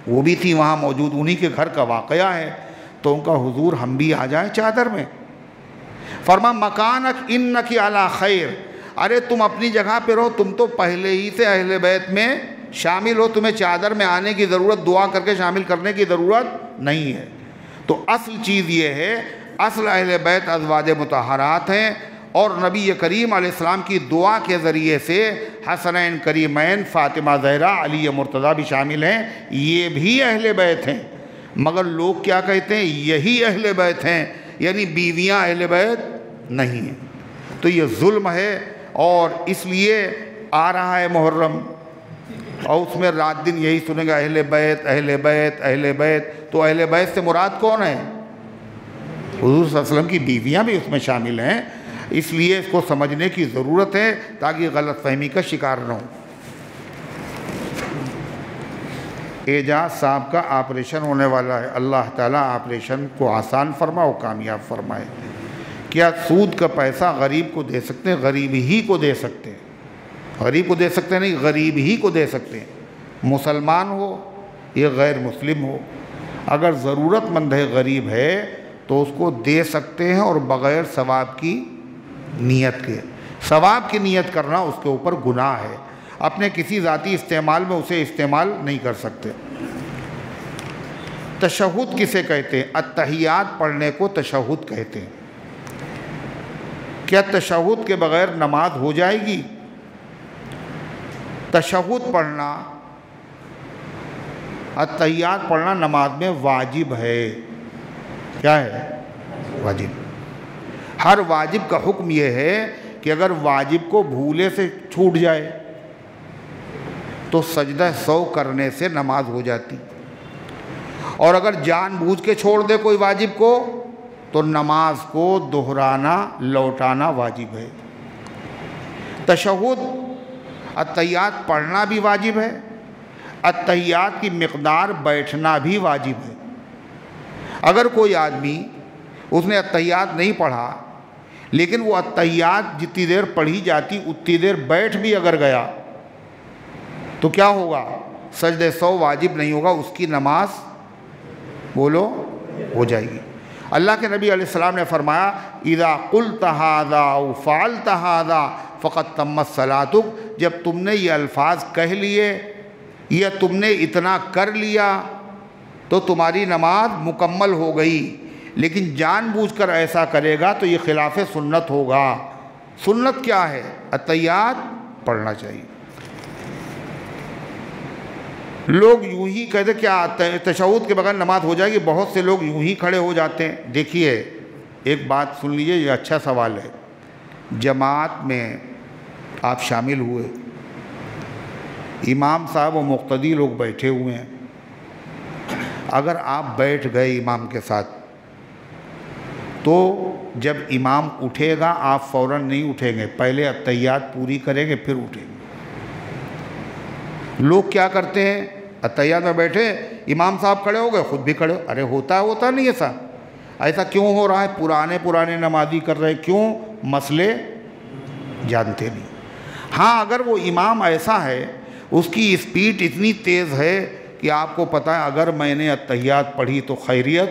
وہ بھی تھی وہاں موجود، انہی کے گھر کا واقعہ ہے، تو ان کا حضور ہم بھی آ جائیں چادر میں؟ فرما مکانک انکی علی خیر، ارے تم اپنی جگہ پہ رہو، تم تو پہلے ہی سے اہل بیت میں شامل ہو، تمہیں چادر میں آنے کی ضرورت، دعا کر کے شامل کرنے کی ضرورت نہیں ہے۔ تو اصل چیز یہ ہے، اصل اہل بیت ازواج مطہرات ہیں، اور نبی کریم علیہ السلام کی دعا کے ذریعے سے حسنین کریمین، فاطمہ زہرا، علی مرتضیٰ بھی شامل ہیں، یہ بھی اہل بیت ہیں۔ مگر لوگ کیا کہتے ہیں؟ یہی اہل بیت ہیں، یعنی بیویاں اہل بیت نہیں ہیں۔ تو یہ ظلم ہے، اور اس لیے آ رہا ہے محرم، اور اس میں رات دن یہی سنیں گا اہل بیت، اہل بیت، اہل بیت۔ تو اہل بیت سے مراد کون ہے؟ حضور صلی اللہ علیہ وسلم کی بیویاں بھی اس میں شامل ہیں۔ اس لیے اس کو سمجھنے کی ضرورت ہے تاکہ غلط فہمی کا شکار نہ ہو۔ اعجاز صاحب کا آپریشن ہونے والا ہے، اللہ تعالیٰ آپریشن کو آسان فرمائے اور کامیاب فرمائے۔ کیا سود کا پیسہ غریب کو دے سکتے ہیں؟ غریب ہی کو دے سکتے ہیں، غریب کو دے سکتے نہیں، غریب ہی کو دے سکتے ہیں، مسلمان ہو یا غیر مسلم ہو۔ اگر ضرورت مند ہے، غریب ہے، تو اس کو دے سکتے ہیں، اور بغیر ثواب کی نیت کے۔ ثواب کی نیت کرنا اس کے اوپر گناہ ہے، اپنے کسی ذاتی استعمال میں اسے استعمال نہیں کر سکتے۔ تشہد کسے کہتے ہیں؟ التحیات پڑھنے کو تشہد کہتے ہیں۔ کیا تشہد کے بغیر نماز ہو جائے گی؟ تشہد پڑھنا، التحیات پڑھنا نماز میں واجب ہے۔ کیا ہے؟ واجب۔ ہر واجب کا حکم یہ ہے کہ اگر واجب کو بھولے سے چھوٹ جائے تو سجدہ سہو کرنے سے نماز ہو جاتی، اور اگر جان بوجھ کے چھوڑ دے کوئی واجب کو تو نماز کو دہرانا، لوٹانا واجب ہے۔ تشہد التحیات پڑھنا بھی واجب ہے، التحیات کی مقدار بیٹھنا بھی واجب ہے۔ اگر کوئی آدمی اس نے التحیات نہیں پڑھا لیکن وہ التحیات جتنی دیر پڑھی جاتی اتنی دیر بیٹھ بھی اگر گیا تو کیا ہوگا؟ سجدہ سہو واجب نہیں ہوگا، اس کی نماز بولو ہو جائے گی۔ اللہ کے نبی علیہ السلام نے فرمایا اذا قلت هذا او فعلت هذا فقد تمت صلاتک، جب تم نے یہ الفاظ کہہ لیے یا تم نے اتنا کر لیا تو تمہاری نماز مکمل ہو گئی، لیکن جان بوجھ کر ایسا کرے گا تو یہ خلاف سنت ہوگا۔ سنت کیا ہے؟ التحیات پڑھنا چاہیے۔ لوگ یوں ہی کہتے کیا تشہد کے بغیر نماز ہو جائے گی، بہت سے لوگ یوں ہی کھڑے ہو جاتے ہیں۔ دیکھیے ایک بات سن لیجئے، یہ اچھا سوال ہے۔ جماعت میں آپ شامل ہوئے، امام صاحب و مقتدی لوگ بیٹھے ہوئے ہیں، اگر آپ بیٹھ گئے امام کے ساتھ تو جب امام اٹھے گا آپ فوراً نہیں اٹھیں گے، پہلے التحیات پوری کریں گے پھر اٹھیں گے۔ لوگ کیا کرتے ہیں؟ التحیات میں بیٹھے، امام صاحب کھڑے ہو گئے خود بھی کھڑے، ارے ہوتا نہیں ایسا کیوں ہو رہا ہے؟ پرانے نمازی کر رہے، کیوں؟ مسئلے جانتے نہیں۔ ہاں اگر وہ امام ایسا ہے اس کی اسپیڈ اتنی تیز ہے کہ آپ کو پتہ ہے اگر میں نے التحیات پڑھی تو خیریت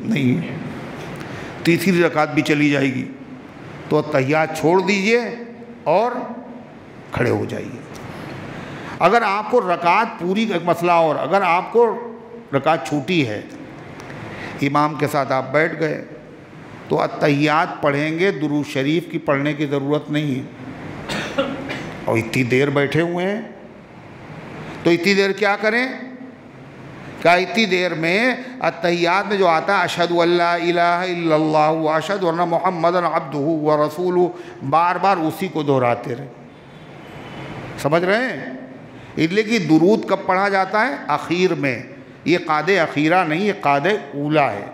نہیں ہے، تیسری رکعت بھی چلی جائے گی، تو التحیات چھوڑ دیجئے اور کھڑے ہو جائیے۔ اگر آپ کو رکعت پوری، ایک مسئلہ اور، اگر آپ کو رکعت چھوٹی ہے امام کے ساتھ آپ بیٹھ گئے تو التحیات پڑھیں گے، درود شریف کی پڑھنے کی ضرورت نہیں ہے۔ اور اتنی دیر بیٹھے ہوئے ہیں تو اتنی دیر کیا کریں؟ کیا اتنی دیر میں التحیات میں جو آتا ہے اشہد ان لا الہ الا اللہ واشہد ان محمدا عبدہ ورسولہ، بار بار اسی کو دہراتے رہے۔ سمجھ رہے ہیں؟ اس لیے کہ درود کب پڑھا جاتا ہے؟ اخیر میں۔ یہ قاد اخیرہ نہیں، یہ قاد اولا ہے۔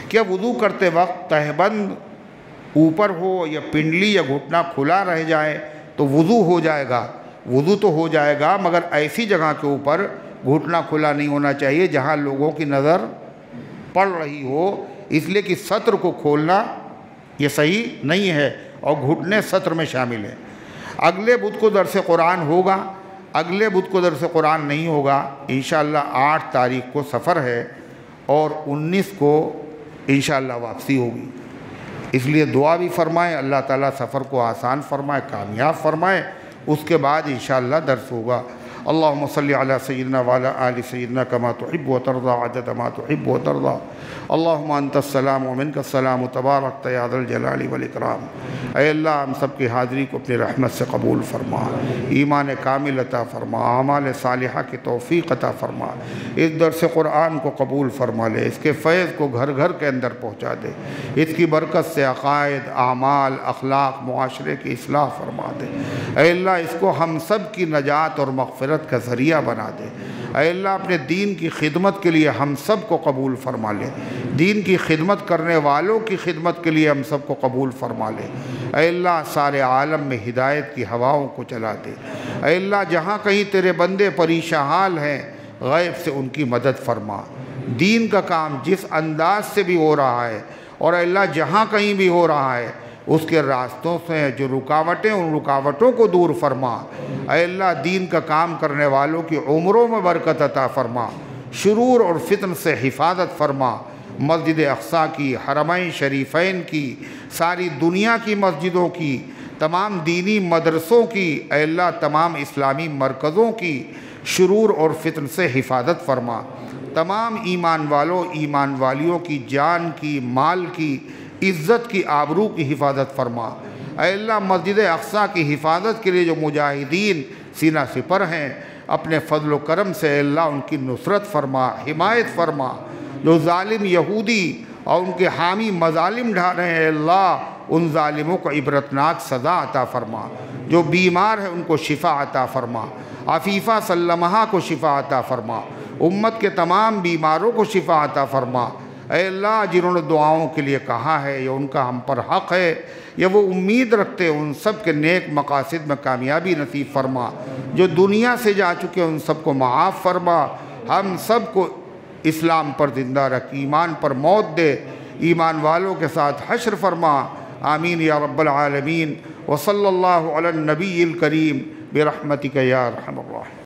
کیا وضو کرتے وقت تہبند اوپر ہو یا پنڈلی یا گھٹنا کھلا رہ جائے تو وضو ہو جائے گا؟ وضو تو ہو جائے گا، مگر ایسی جگہ کے اوپر گھٹنا کھلا نہیں ہونا چاہیے جہاں لوگوں کی نظر پڑ رہی ہو، اس لیے کہ سطر کو کھولنا یہ صحیح نہیں ہے، اور گھٹنے سطر میں شامل ہیں۔ اگلے بدھ کو درس قرآن ہوگا، اگلے بدھ کو درس قرآن نہیں ہوگا۔ انشاءاللہ 8 تاریخ کو سفر ہے اور 19 کو انشاءاللہ واپسی ہوگی، اس لیے دعا بھی فرمائیں اللہ تعالیٰ سفر کو آسان فرمائے، کامیاب فرمائے۔ اس کے بعد انشاءاللہ درس ہوگا۔ اللہم صلی علی سیدنا وعلی آل سیدنا کما تحب و ترضى عدد ما تحب و ترضى۔ اللہم انت السلام و منک السلام تبارک یا ذا الجلال والاکرام۔ اے اللہ ہم سب کی حاضری کو اپنی رحمت سے قبول فرما، ایمان کامل عطا فرما، اعمال صالحہ کی توفیق عطا فرما، اس درس قرآن کو قبول فرما لے، اس کے فیض کو گھر گھر کے اندر پہنچا دے، اس کی برکت سے عقائد، اعمال، اخلاق، معاشرے کی اصلاح فرما دے۔ اے اللہ اس کو ہم سب کی نجات اور مغفرت کا ذریعہ بنا دے۔ اے اللہ اپنے دین کی خدمت کے لیے ہم سب کو قبول فرما لے، دین کی خدمت کرنے والوں کی خدمت کے لیے ہم سب کو قبول فرما لے۔ اے اللہ سارے عالم میں ہدایت کی ہواؤں کو چلا دے۔ اے اللہ جہاں کہیں تیرے بندے پریشان حال ہیں غیب سے ان کی مدد فرما۔ دین کا کام جس انداز سے بھی ہو رہا ہے، اور اے اللہ جہاں کہیں بھی ہو رہا ہے اس کے راستوں سے جو رکاوٹیں، ان رکاوٹوں کو دور فرما۔ اے اللہ دین کا کام کرنے والوں کی عمروں میں برکت عطا فرما، شرور اور فتن سے حفاظت فرما۔ مسجد اقصیٰ کی، حرمین شریفین کی، ساری دنیا کی مسجدوں کی، تمام دینی مدرسوں کی، اے اللہ تمام اسلامی مرکزوں کی شرور اور فتن سے حفاظت فرما۔ تمام ایمان والوں، ایمان والیوں کی جان کی، مال کی، عزت کی، آبرو کی حفاظت فرما۔ اے اللہ مسجد اقصیٰ کی حفاظت کے لیے جو مجاہدین سینہ سپر ہیں، اپنے فضل و کرم سے اے اللہ ان کی نصرت فرما، حمایت فرما۔ جو ظالم یہودی اور ان کے حامی مظالم ڈھا رہے ہیں اے اللہ ان ظالموں کو عبرتناک سزا عطا فرما۔ جو بیمار ہیں ان کو شفا عطا فرما، عفیفہ سلمہ کو شفا عطا فرما، امت کے تمام بیماروں کو شفا عطا فرما۔ اے اللہ جنہوں نے دعاؤں کے لیے کہا ہے یا ان کا ہم پر حق ہے یا وہ امید رکھتے ہیں، ان سب کے نیک مقاصد میں کامیابی نصیب فرما، جو دنیا سے جا چکے ان سب کو معاف فرما، ہم سب کو اسلام پر زندہ رکھ، ایمان پر موت دے، ایمان والوں کے ساتھ حشر فرما، آمین یا رب العالمین، وصلی اللہ علی النبی الکریم برحمتک یا ارحم الراحمین۔